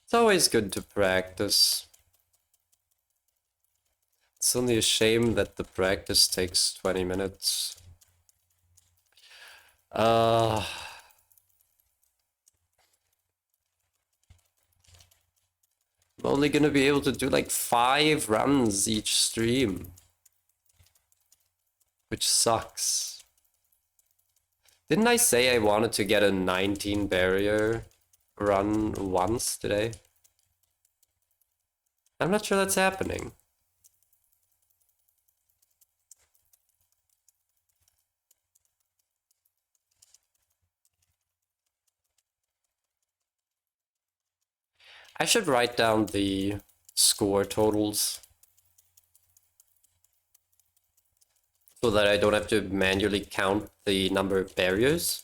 It's always good to practice. It's only a shame that the practice takes 20 minutes. I'm only gonna be able to do like 5 runs each stream, which sucks. Didn't I say I wanted to get a 19 barrier run once today? I'm not sure that's happening. I should write down the score totals so that I don't have to manually count the number of barriers.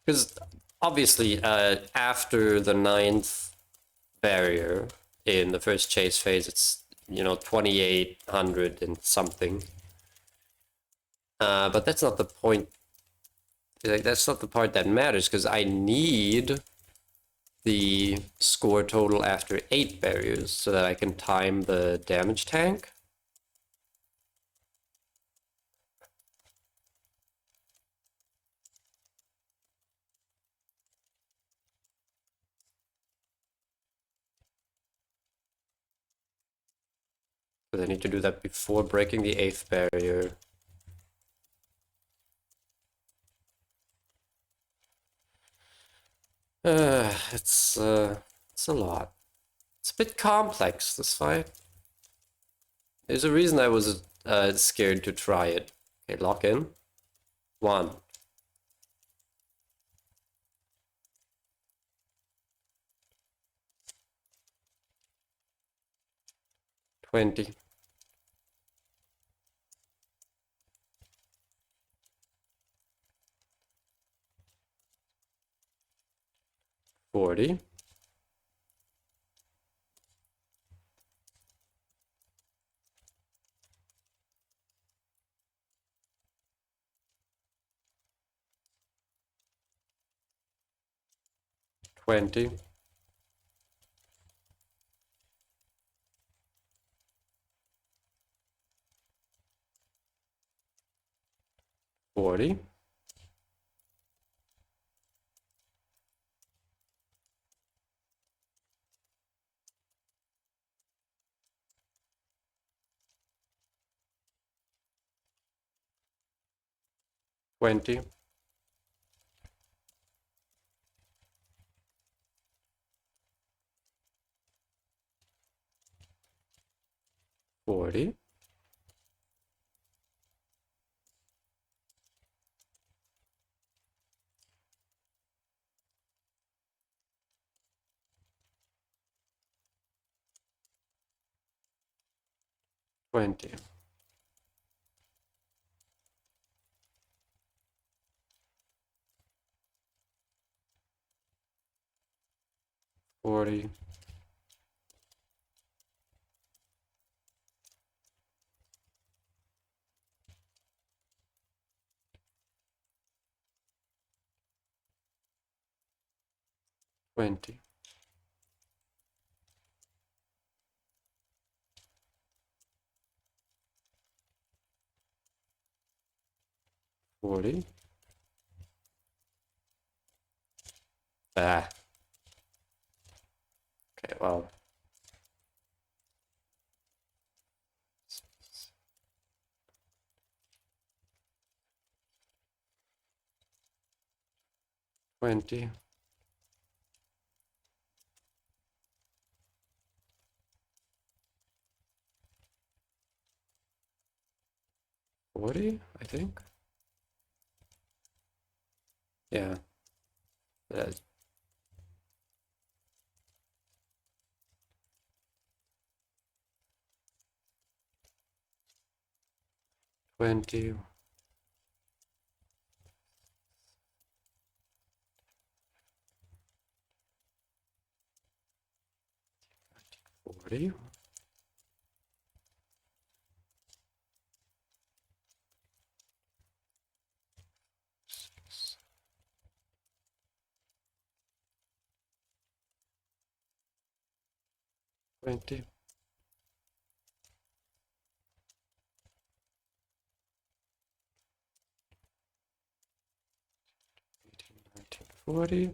Because obviously, after the 9th barrier in the first chase phase, it's, 2,800 and something. But that's not the point. Like, that's not the part that matters, because I need the score total after 8 barriers so that I can time the damage tank. But I need to do that before breaking the 8th barrier. It's a lot. It's a bit complex, this fight. There's a reason I was scared to try it. Okay, lock in. 1. 20. 40. 20. 40. 20. 40. 20. 40. 20. 40. Ah. Okay, well. $20. 40, I think. Yeah. That's 20. 40. 20. 40.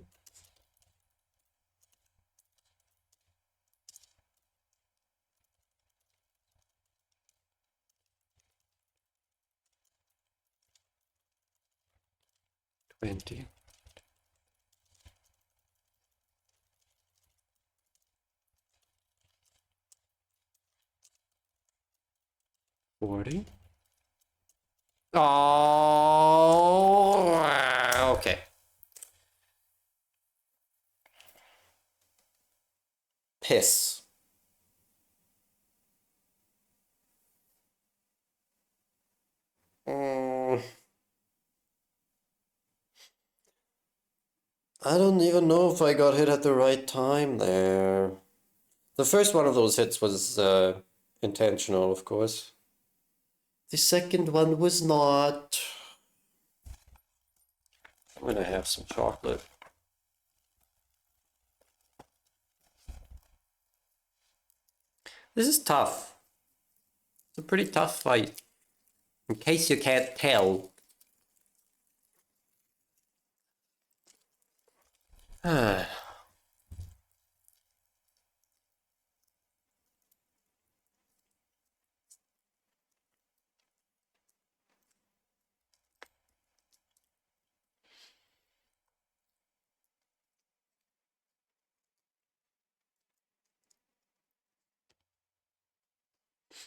20. 40. Oh, okay. Piss. Mm, I don't even know if I got hit at the right time there. The first one of those hits was intentional, of course. The second one was not. I'm gonna have some chocolate. This is tough. It's a pretty tough fight. In case you can't tell.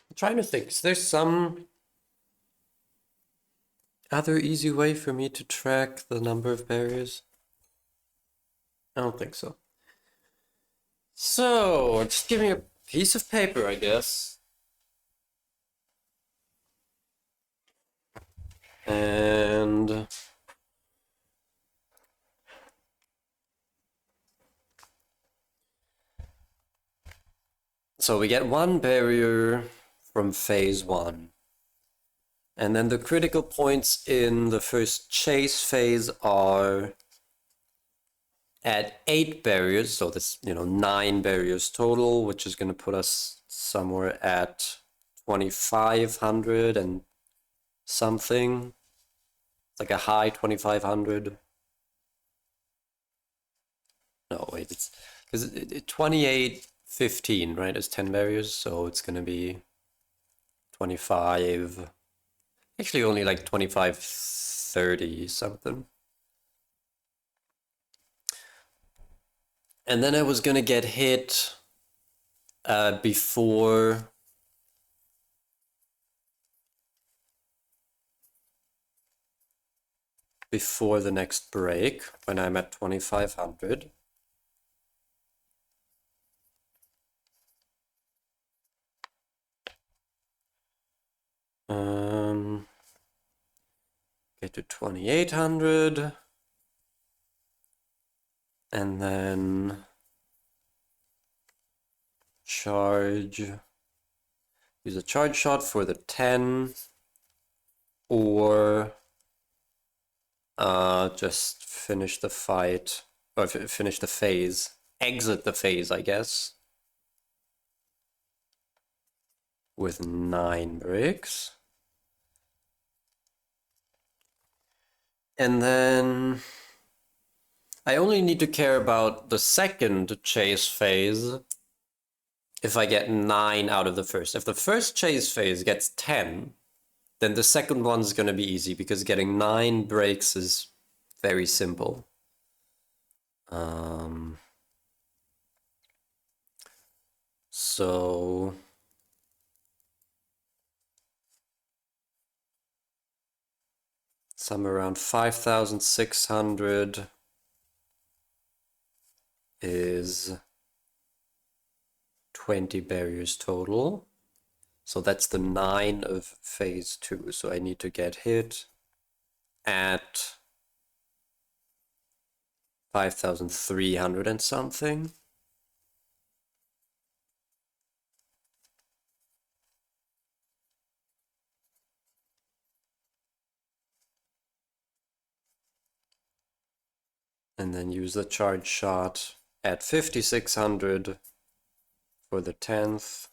I'm trying to think. Is there some other easy way for me to track the number of barriers? I don't think so. So, just give me a piece of paper, I guess. And so we get one barrier from phase one. And then the critical points in the first chase phase are at 8 barriers, so this, 9 barriers total, which is going to put us somewhere at 2,500 and something. It's like a high 2,500. No, wait, it's because 2815, right? Is 10 barriers, so it's going to be 25. Actually, only like 2530 something. And then I was gonna get hit before the next break when I'm at 2,500. Get to 2,800. And then charge. Use a charge shot for the 10. Or just finish the fight. Or finish the phase. Exit the phase, I guess. With 9 bricks. And then I only need to care about the second chase phase if I get 9 out of the first. If the first chase phase gets 10, then the second one's going to be easy because getting 9 breaks is very simple. So somewhere around 5,600 is 20 barriers total. So that's the 9 of phase 2. So I need to get hit at 5,300 and something. And then use the charge shot at 5,600 for the 10th.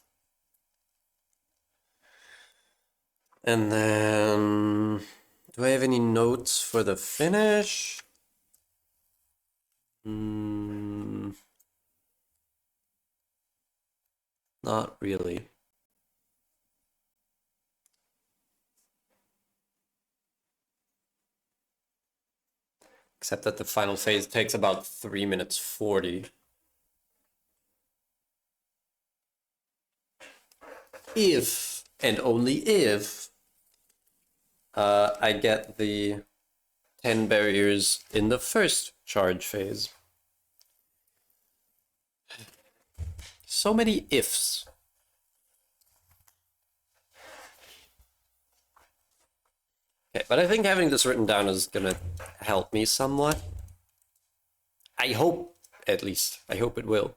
And then, do I have any notes for the finish? Not really. Except that the final phase takes about 3 minutes 40. If, and only if, I get the 10 barriers in the first charge phase. So many ifs. Okay, but I think having this written down is gonna help me somewhat. I hope, at least. I hope it will.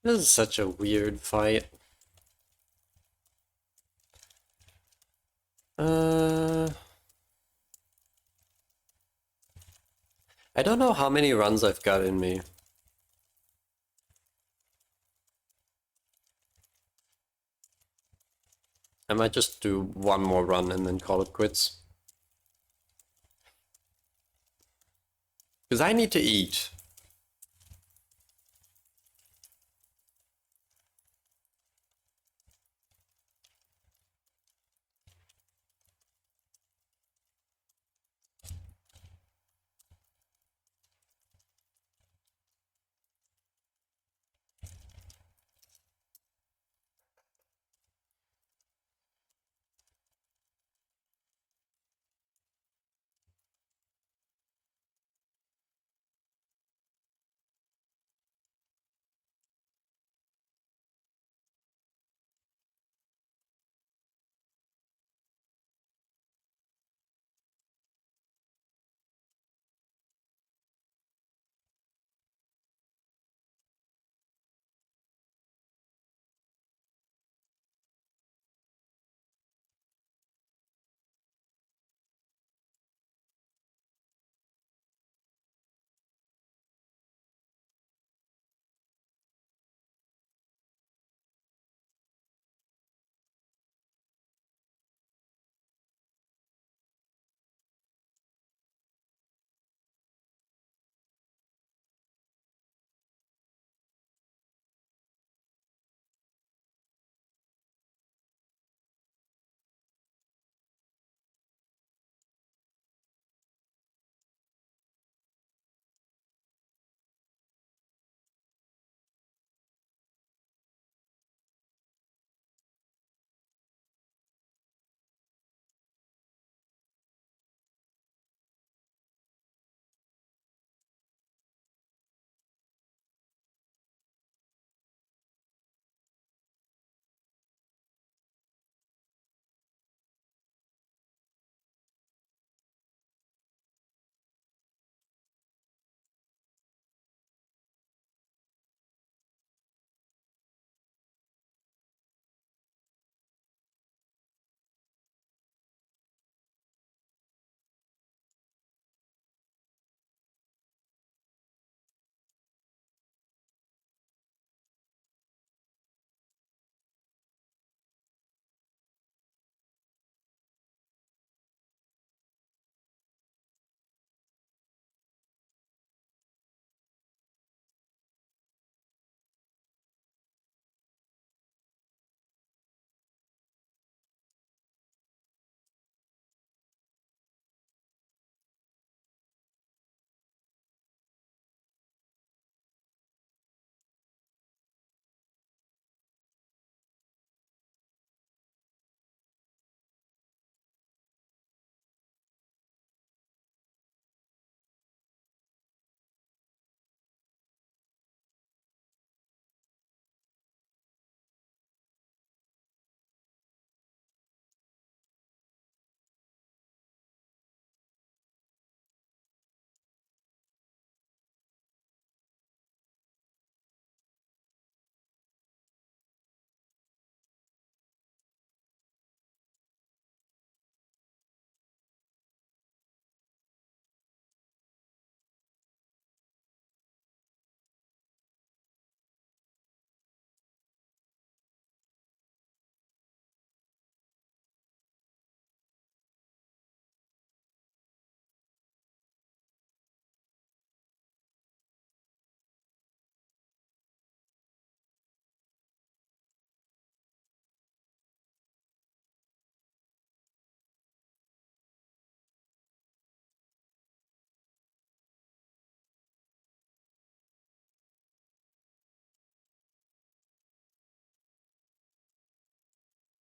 This is such a weird fight. I don't know how many runs I've got in me. I might just do one more run and then call it quits. Because I need to eat.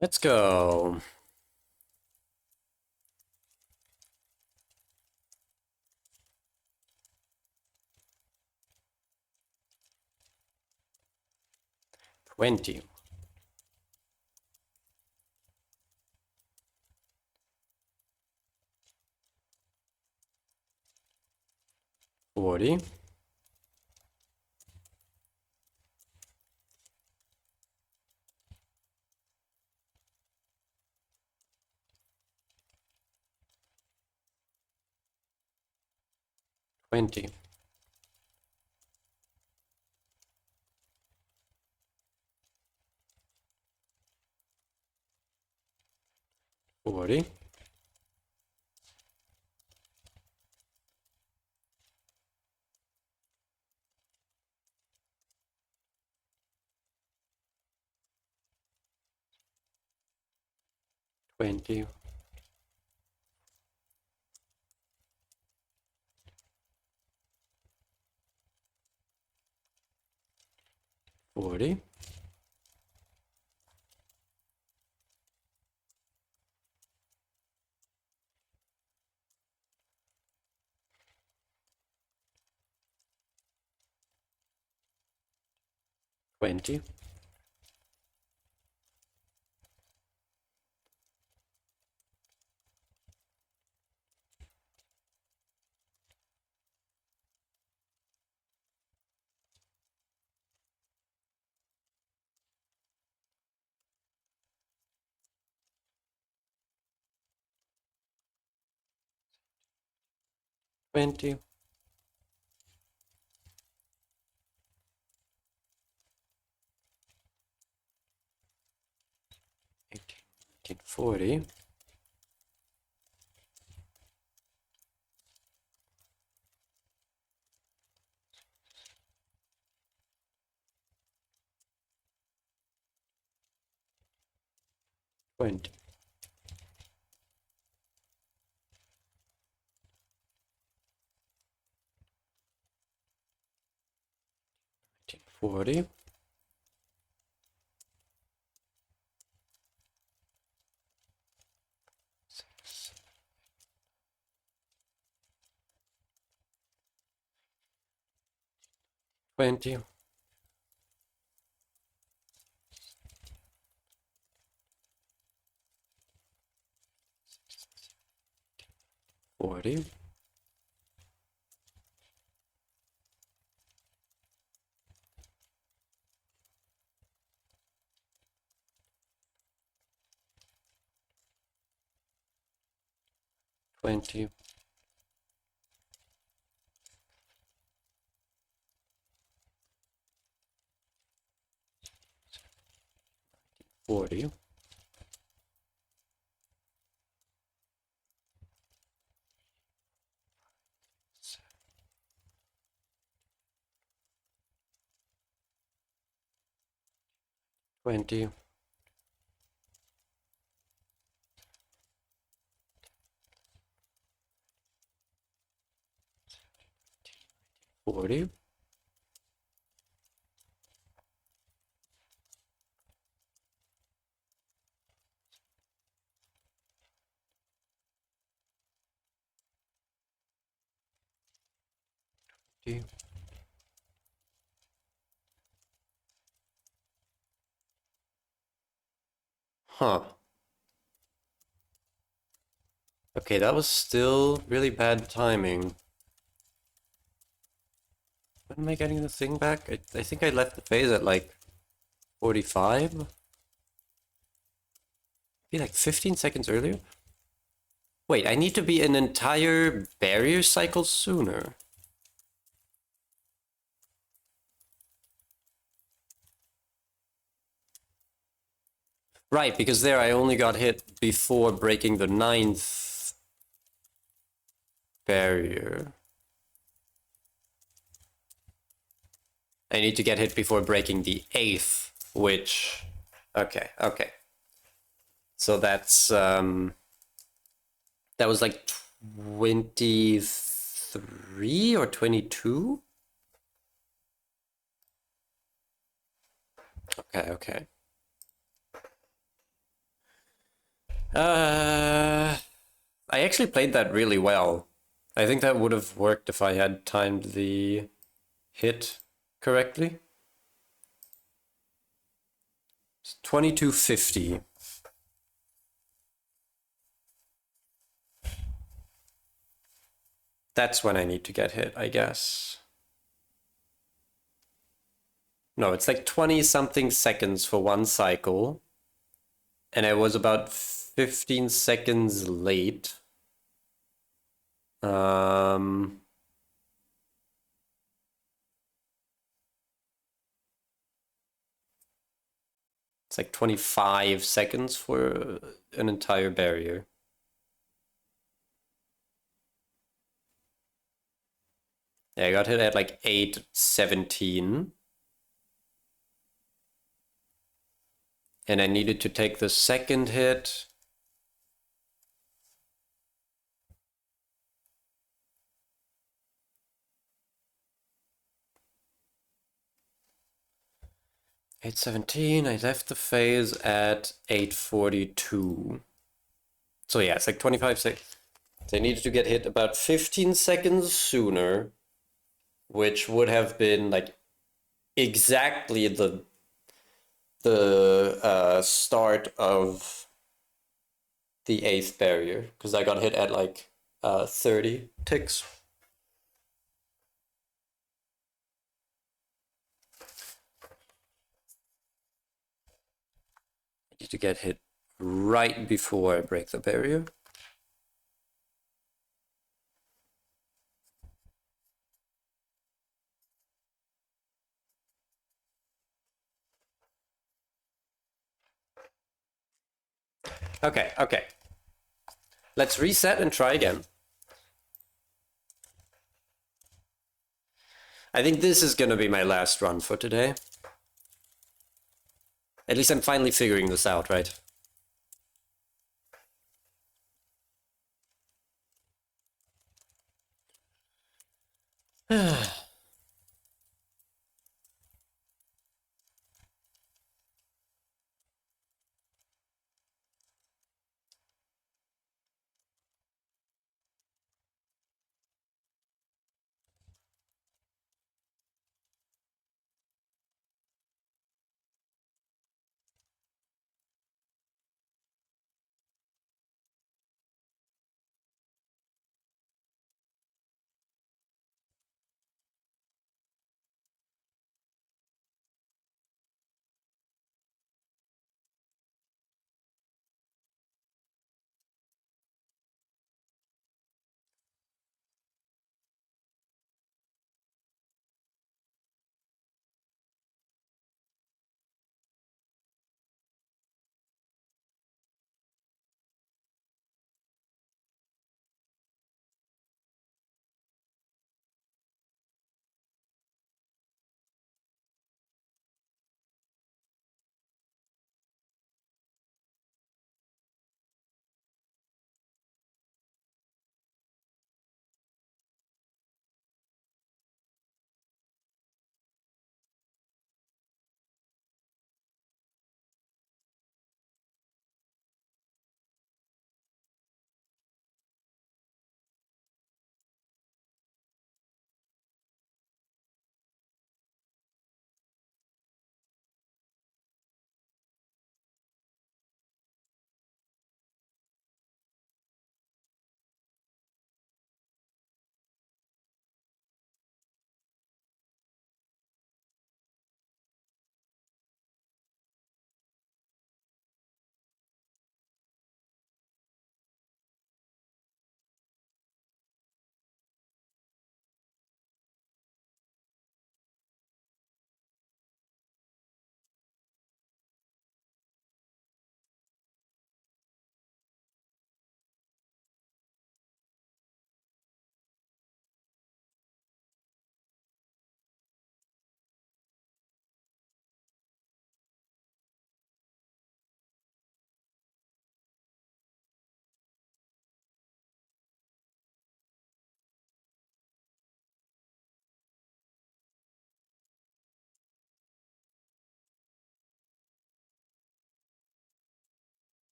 Let's go. $20. 40. 20. 40. 20. 40. 20. 20. 40. 20. 40. 20. 40. 20. 40. 20. 40. 40. Huh. Okay, that was still really bad timing. When am I getting the thing back? I think I left the phase at like 45? Maybe like 15 seconds earlier? Wait, I need to be an entire barrier cycle sooner. Right, because there I only got hit before breaking the 9th barrier. I need to get hit before breaking the 8th, which... Okay, okay. So that's, that was like 23 or 22? Okay, okay. Uh, I actually played that really well. I think that would have worked if I had timed the hit correctly. It's 2250. That's when I need to get hit, I guess. No, it's like 20 something seconds for one cycle. And I was about 15 seconds late. Um, it's like 25 seconds for an entire barrier. Yeah, I got hit at like 8:17. And I needed to take the second hit. $8:17. I left the phase at 8:42. So yeah, it's like 25 seconds. So I needed to get hit about 15 seconds sooner, which would have been like exactly the start of the 8th barrier, because I got hit at like 30 ticks. I need to get hit right before I break the barrier. Okay, okay. Let's reset and try again. I think this is gonna be my last run for today. At least I'm finally figuring this out, right?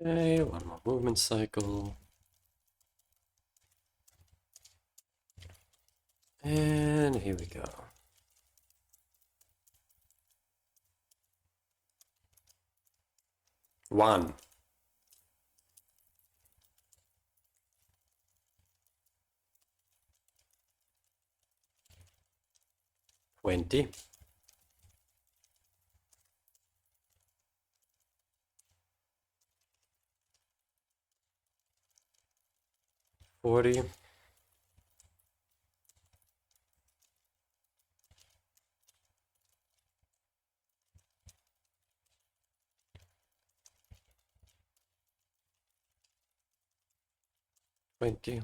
Okay, one more movement cycle. And here we go. One. 20. 40. 20.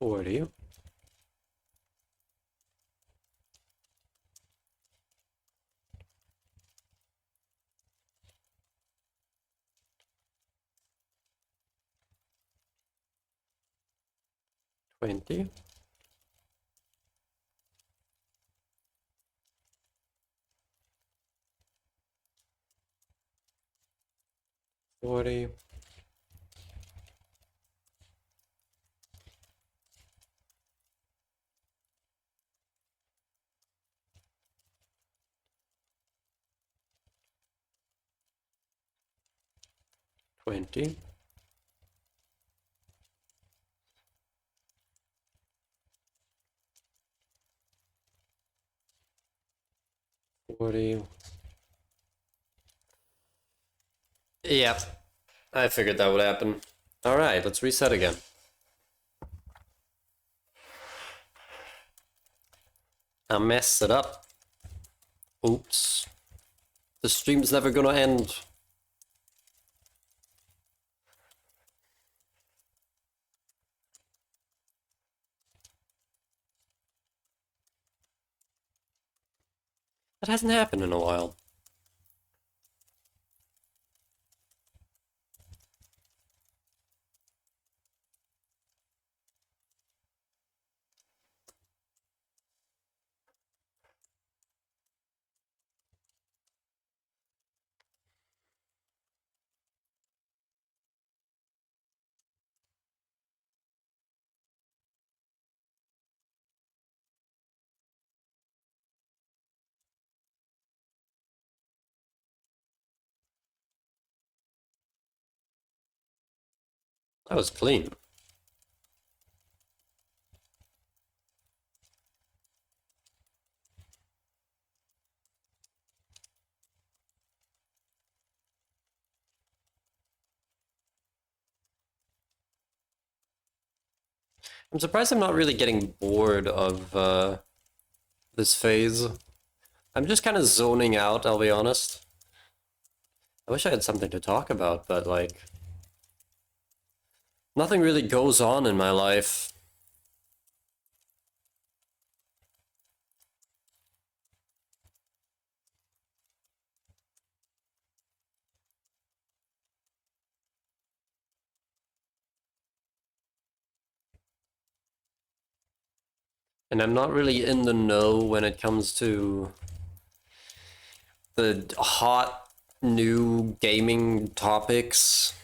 40. 20. 40. 20. 40. Yep, I figured that would happen. Alright, let's reset again. I messed it up. Oops. The stream's never gonna end. That hasn't happened in a while. That was clean. I'm surprised I'm not really getting bored of this phase. I'm just kind of zoning out, I'll be honest. I wish I had something to talk about, but like, nothing really goes on in my life. And I'm not really in the know when it comes to the hot new gaming topics.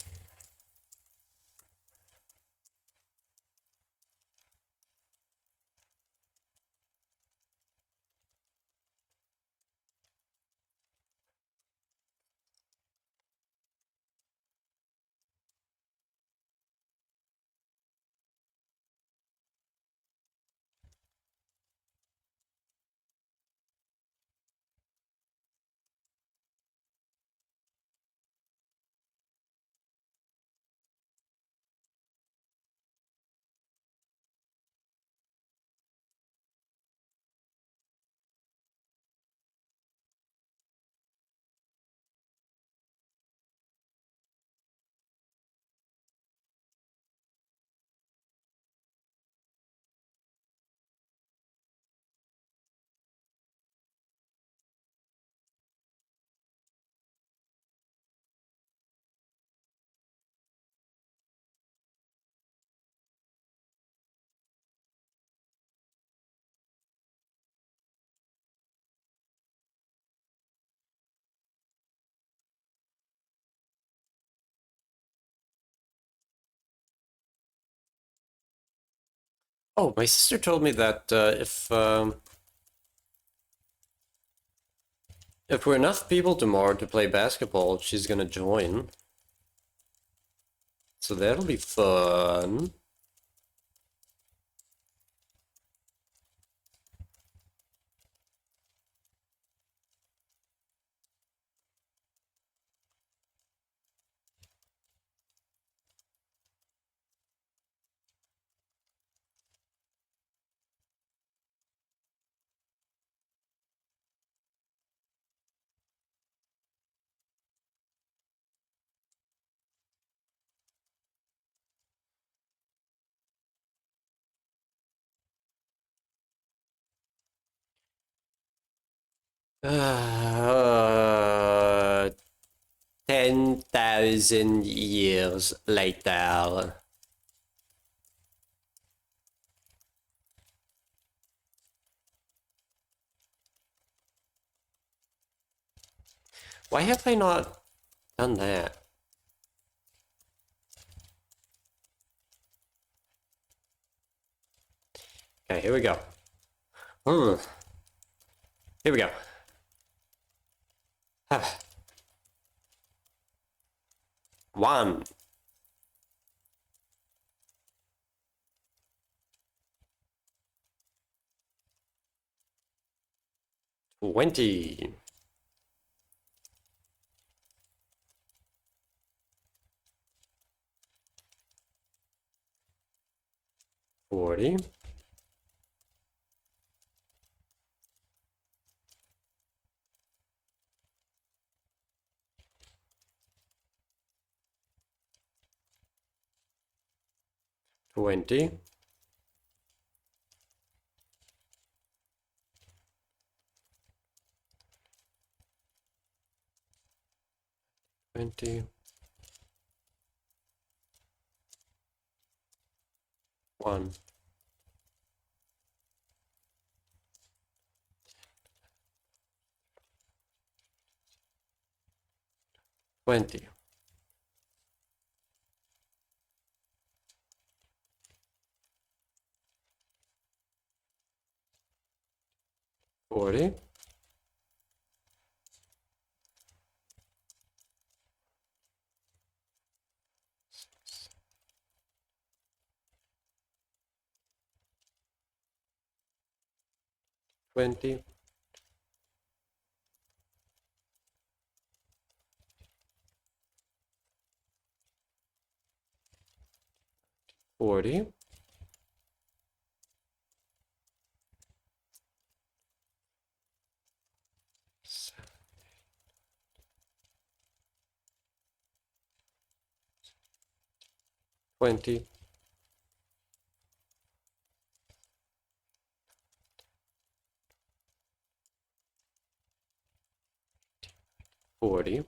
Oh, my sister told me that if we're enough people tomorrow to play basketball, she's gonna join. So that'll be fun. Uh, 10,000 years later. Why have I not done that? Okay, here we go. Here we go. One. 20. 40. 20. 20. 1. 20. 40. 20. 40. 20. 40.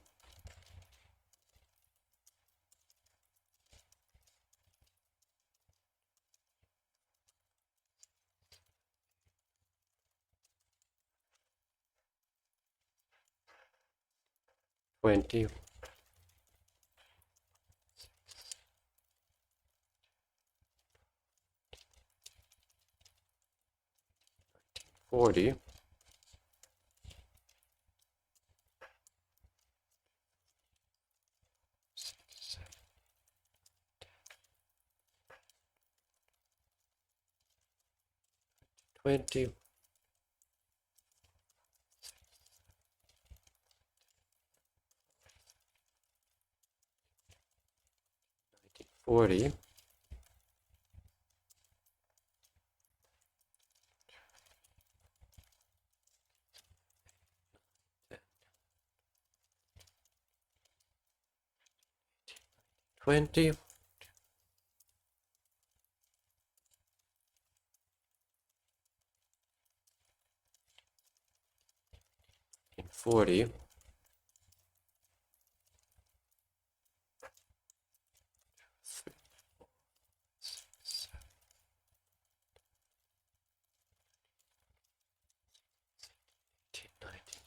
20. 40. 20. 40. 20. 40.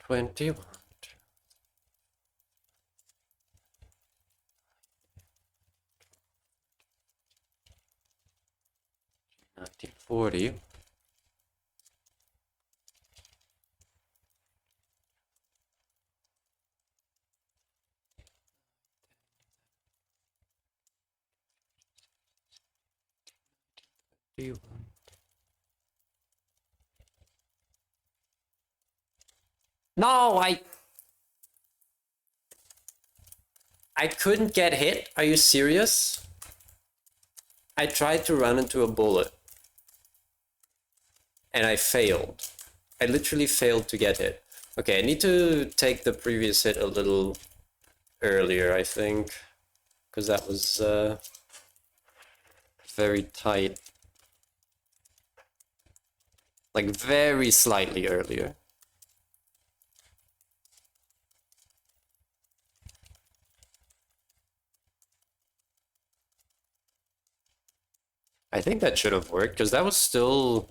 20. 19, 1940. No, I couldn't get hit. Are you serious? I tried to run into a bullet and I failed. I literally failed to get hit. Okay, I need to take the previous hit a little earlier, I think, because that was very tight. Like very slightly earlier. I think that should have worked because that was still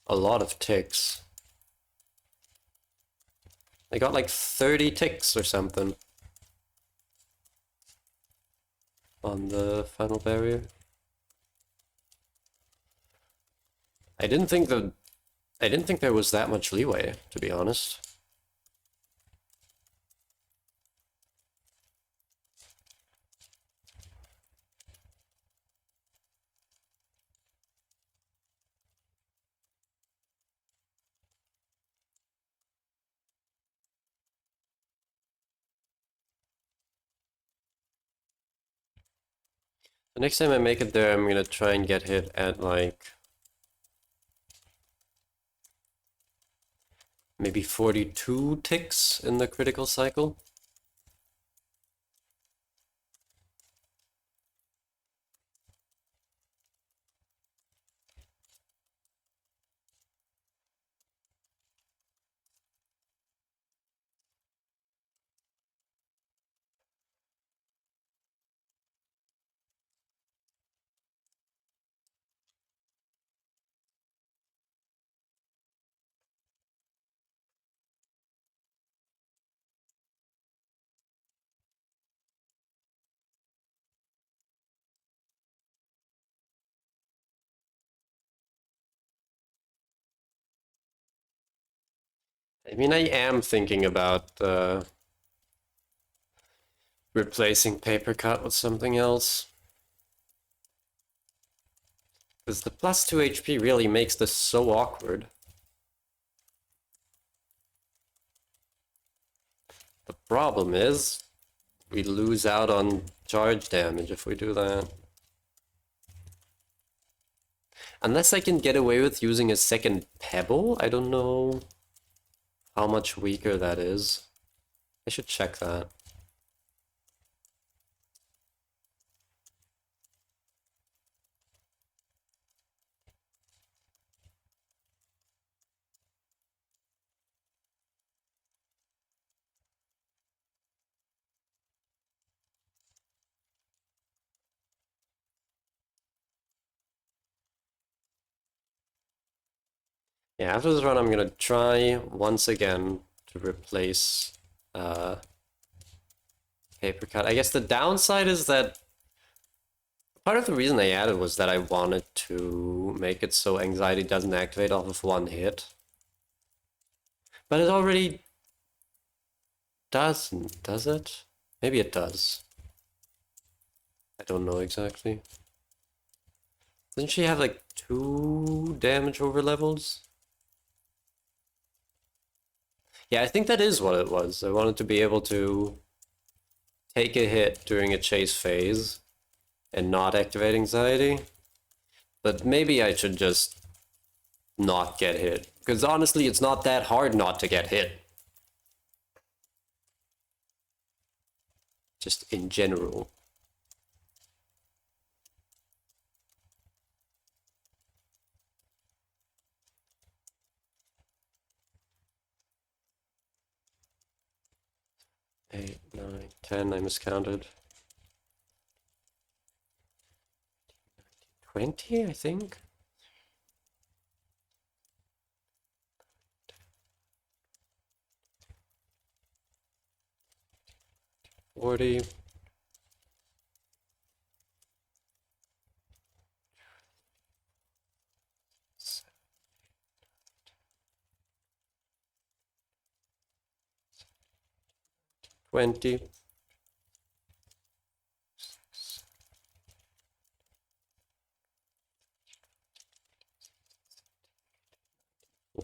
a lot of ticks. I got like 30 ticks or something on the final barrier. I didn't think there was that much leeway, to be honest. The next time I make it there, I'm gonna try and get hit at like maybe 42 ticks in the critical cycle. I mean, I am thinking about replacing paper cut with something else. Because the plus 2 HP really makes this so awkward. The problem is, we lose out on charge damage if we do that. Unless I can get away with using a second pebble, I don't know how much weaker that is. I should check that. Yeah, after this run, I'm gonna try once again to replace paper cut. I guess the downside is that part of the reason I added was that I wanted to make it so anxiety doesn't activate off of one hit. But it already doesn't, does it? Maybe it does. I don't know exactly. Doesn't she have like 2 damage over levels? Yeah, I think that is what it was. I wanted to be able to take a hit during a chase phase and not activate anxiety. But maybe I should just not get hit. Because honestly, it's not that hard not to get hit. Just in general. Eight, 9, 10, I miscounted. 20, I think? $40. 20.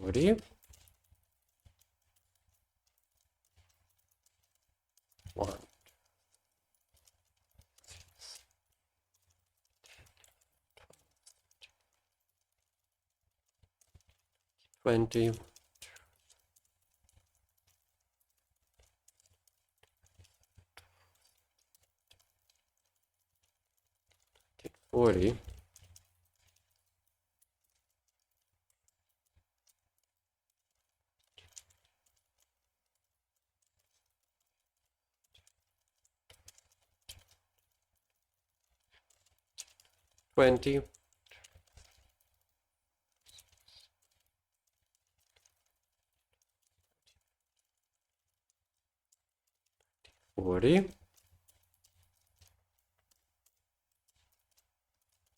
40. 1. 20. 40. 20. 40.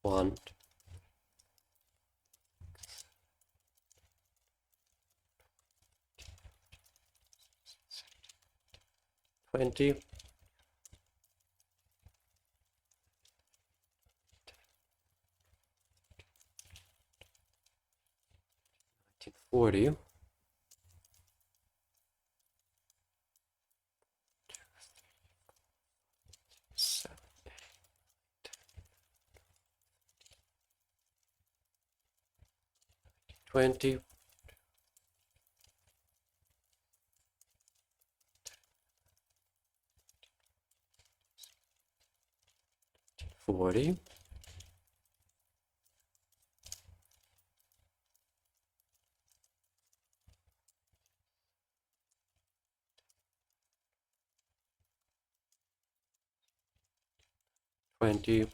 1. 20. 40. 7. 20. 40. 20.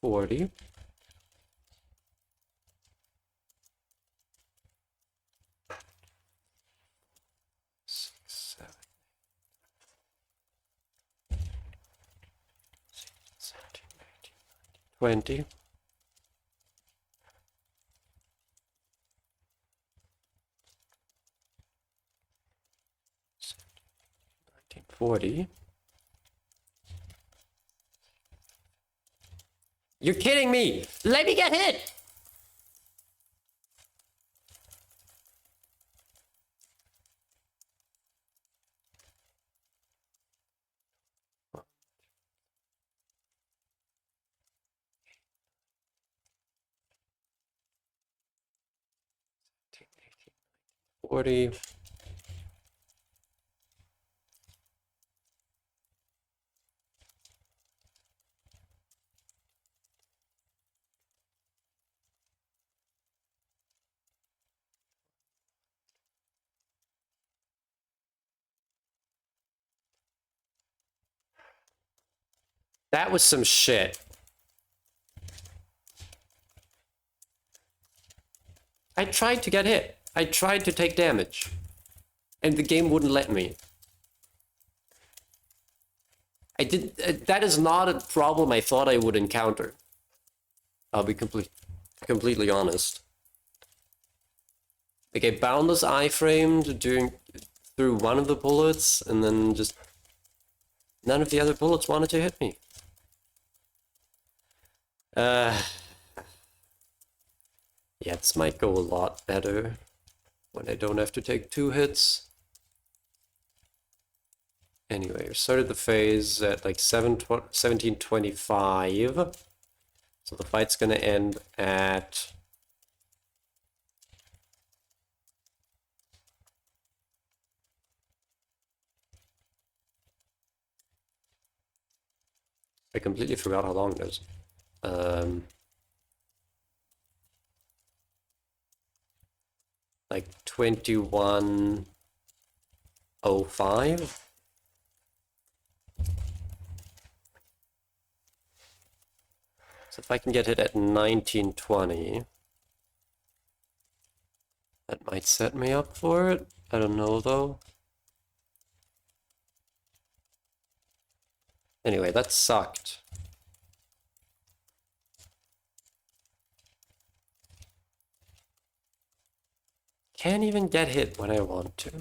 40. 6, 7, 17, 18, 20. 40. You're kidding me! Let me get hit! Forty. That was some shit. I tried to get hit. I tried to take damage. And the game wouldn't let me. I did. That is not a problem I thought I would encounter. I'll be completely honest. Like, I boundless iframed through one of the bullets, and then just none of the other bullets wanted to hit me. Yeah, this might go a lot better when I don't have to take 2 hits. Anyway, we started the phase at like 1725. So the fight's gonna end at... I completely forgot how long it is. Like 21:05. So if I can get it at 1920, that might set me up for it. I don't know though. Anyway, that sucked. can't even get hit when I want to.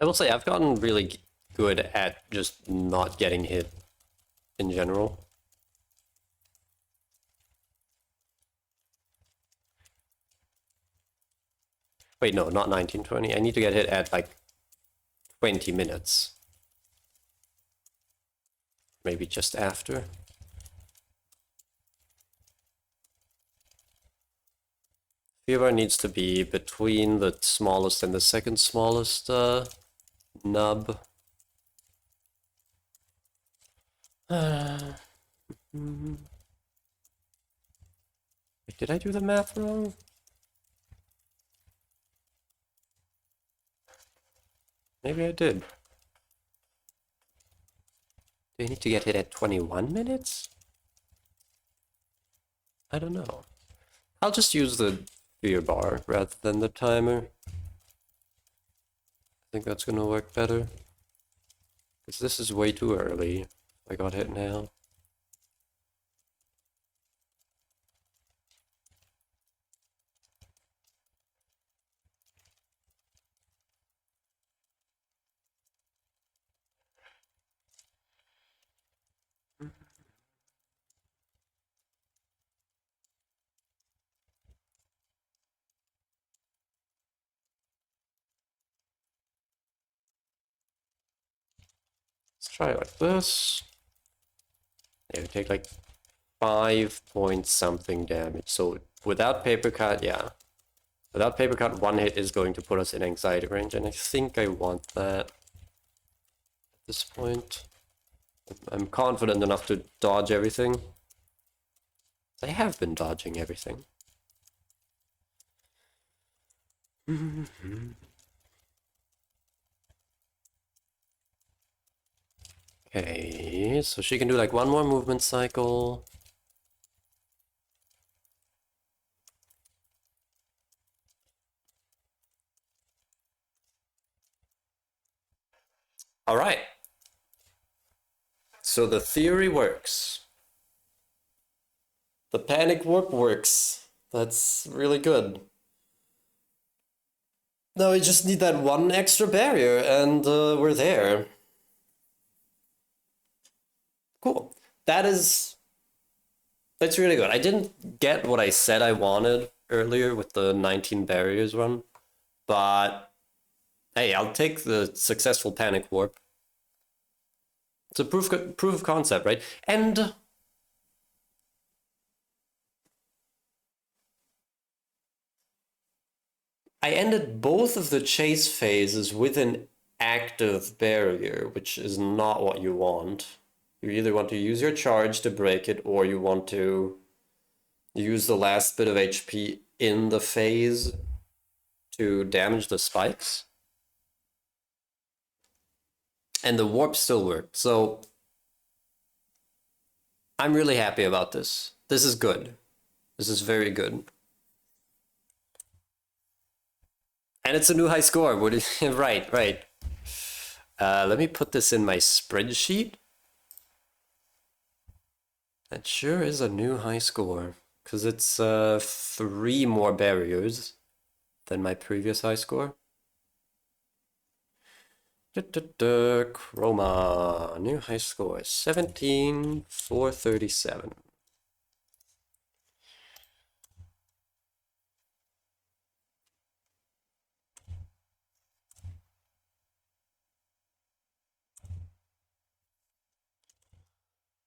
I will say I've gotten really good at just not getting hit in general. Wait, no, not 1920. I need to get hit at like 20 minutes. Maybe just after. Fever needs to be between the smallest and the second smallest nub. Wait, did I do the math wrong? Maybe I did. Do I need to get hit at 21 minutes? I don't know. I'll just use the fear bar rather than the timer. I think that's gonna work better. Because this is way too early. I got hit now. Let's try it like this. Yeah, we take like 5 point something damage. So without paper cut, yeah. Without paper cut, one hit is going to put us in anxiety range, and I think I want that at this point. I'm confident enough to dodge everything. I have been dodging everything. Okay, so she can do like one more movement cycle. All right. So the theory works. The panic warp works. That's really good. Now we just need that one extra barrier and we're there. Cool. That's really good. I didn't get what I said I wanted earlier with the 19 barriers run, but hey, I'll take the successful panic warp. It's a proof of concept, right? And I ended both of the chase phases with an active barrier, which is not what you want. You either want to use your charge to break it, or you want to use the last bit of HP in the phase to damage the spikes. And the warp still worked, so I'm really happy about this. This is good. This is very good. And it's a new high score. Right. Let me put this in my spreadsheet. That sure is a new high score, because it's 3 more barriers than my previous high score. Chroma, new high score, 17,437.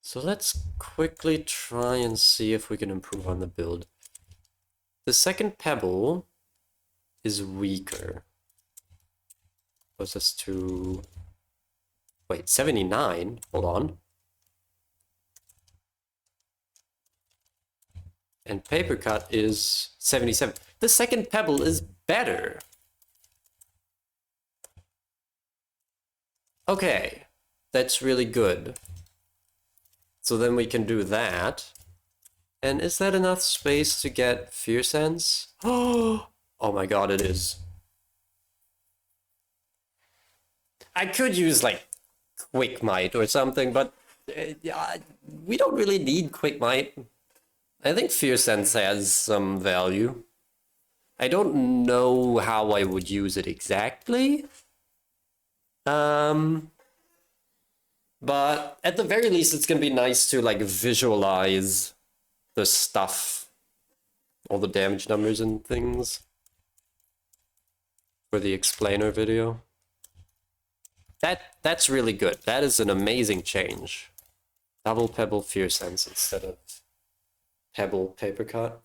So let's quickly try and see if we can improve on the build. The second pebble is weaker. Goes us to... Wait, 79? Hold on. And paper cut is 77. The second pebble is better. Okay, that's really good. So then we can do that. And is that enough space to get Fear Sense? Oh, Oh my god, it is. I could use like Quick Might or something, but yeah, we don't really need Quick Might. I think Fear Sense has some value. I don't know how I would use it exactly. But at the very least, it's gonna be nice to like visualize the stuff, all the damage numbers and things for the explainer video. That's really good. That is an amazing change. Double Pebble Fear Sense instead of Pebble Paper Cut.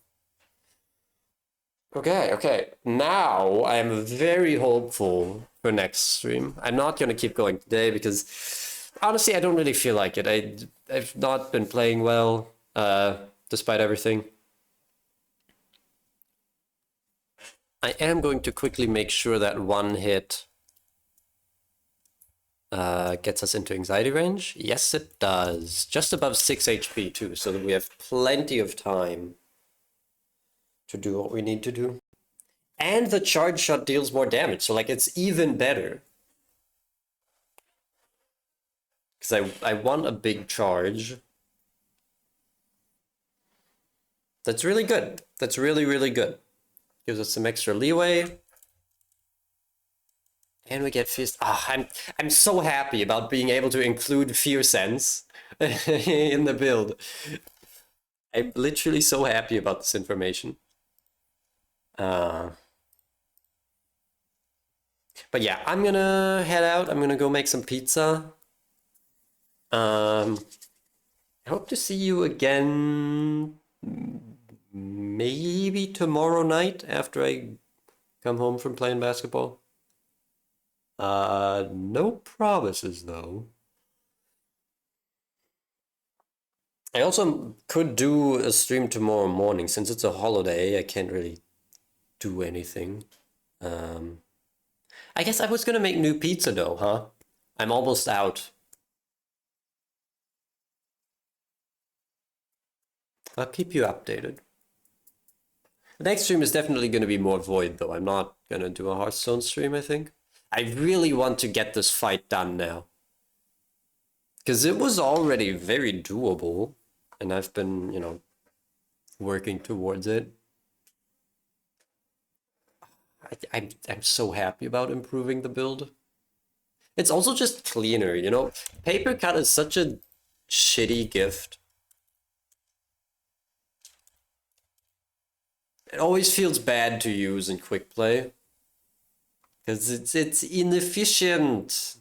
Okay. Now I am very hopeful for next stream. I'm not gonna keep going today because honestly I don't really feel like it. I've not been playing well, despite everything. I am going to quickly make sure that one hit gets us into anxiety range. Yes, it does. Just above 6 HP too, so that we have plenty of time to do what we need to do. And the charge shot deals more damage, so like it's even better. Because I want a big charge. That's really good. That's really, really good. Gives us some extra leeway. And we get Fist. I'm so happy about being able to include Fear Sense in the build. I'm literally so happy about this information. But yeah, I'm gonna head out. I'm gonna go make some pizza. I hope to see you again maybe tomorrow night after I come home from playing basketball. No promises though. I also could do a stream tomorrow morning. Since it's a holiday, I can't really do anything. I guess I was gonna make new pizza dough, huh? I'm almost out. I'll keep you updated. The next stream is definitely going to be more Void, though. I'm not going to do a Hearthstone stream, I think. I really want to get this fight done now. Because it was already very doable, and I've been, you know, working towards it. I'm so happy about improving the build. It's also just cleaner, you know? Paper Cut is such a shitty gift. It always feels bad to use in quick play. Because it's inefficient.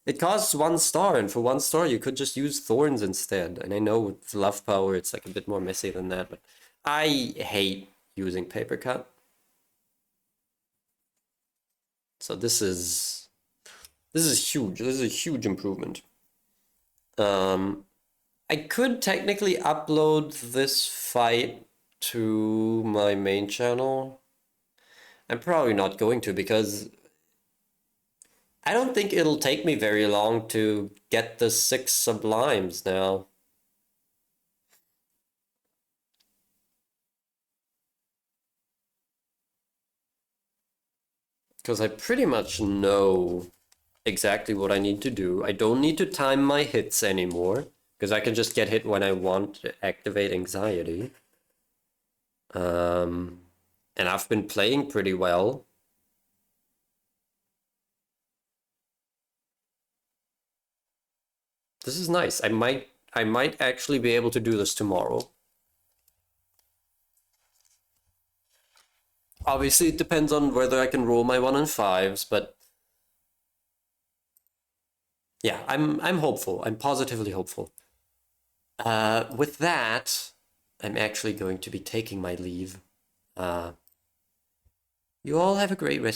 It costs 1 star, and for 1 star you could just use thorns instead. And I know with love power it's like a bit more messy than that, but I hate using paper cut. So this is huge. This is a huge improvement. I could technically upload this fight to my main channel. I'm probably not going to because I don't think it'll take me very long to get the 6 sublimes now. Because I pretty much know exactly what I need to do. I don't need to time my hits anymore, because I can just get hit when I want to activate anxiety. And I've been playing pretty well. This is nice. I might actually be able to do this tomorrow. Obviously, it depends on whether I can roll my 1 and 5s, but yeah, I'm hopeful. I'm positively hopeful. With that, I'm actually going to be taking my leave. You all have a great rest.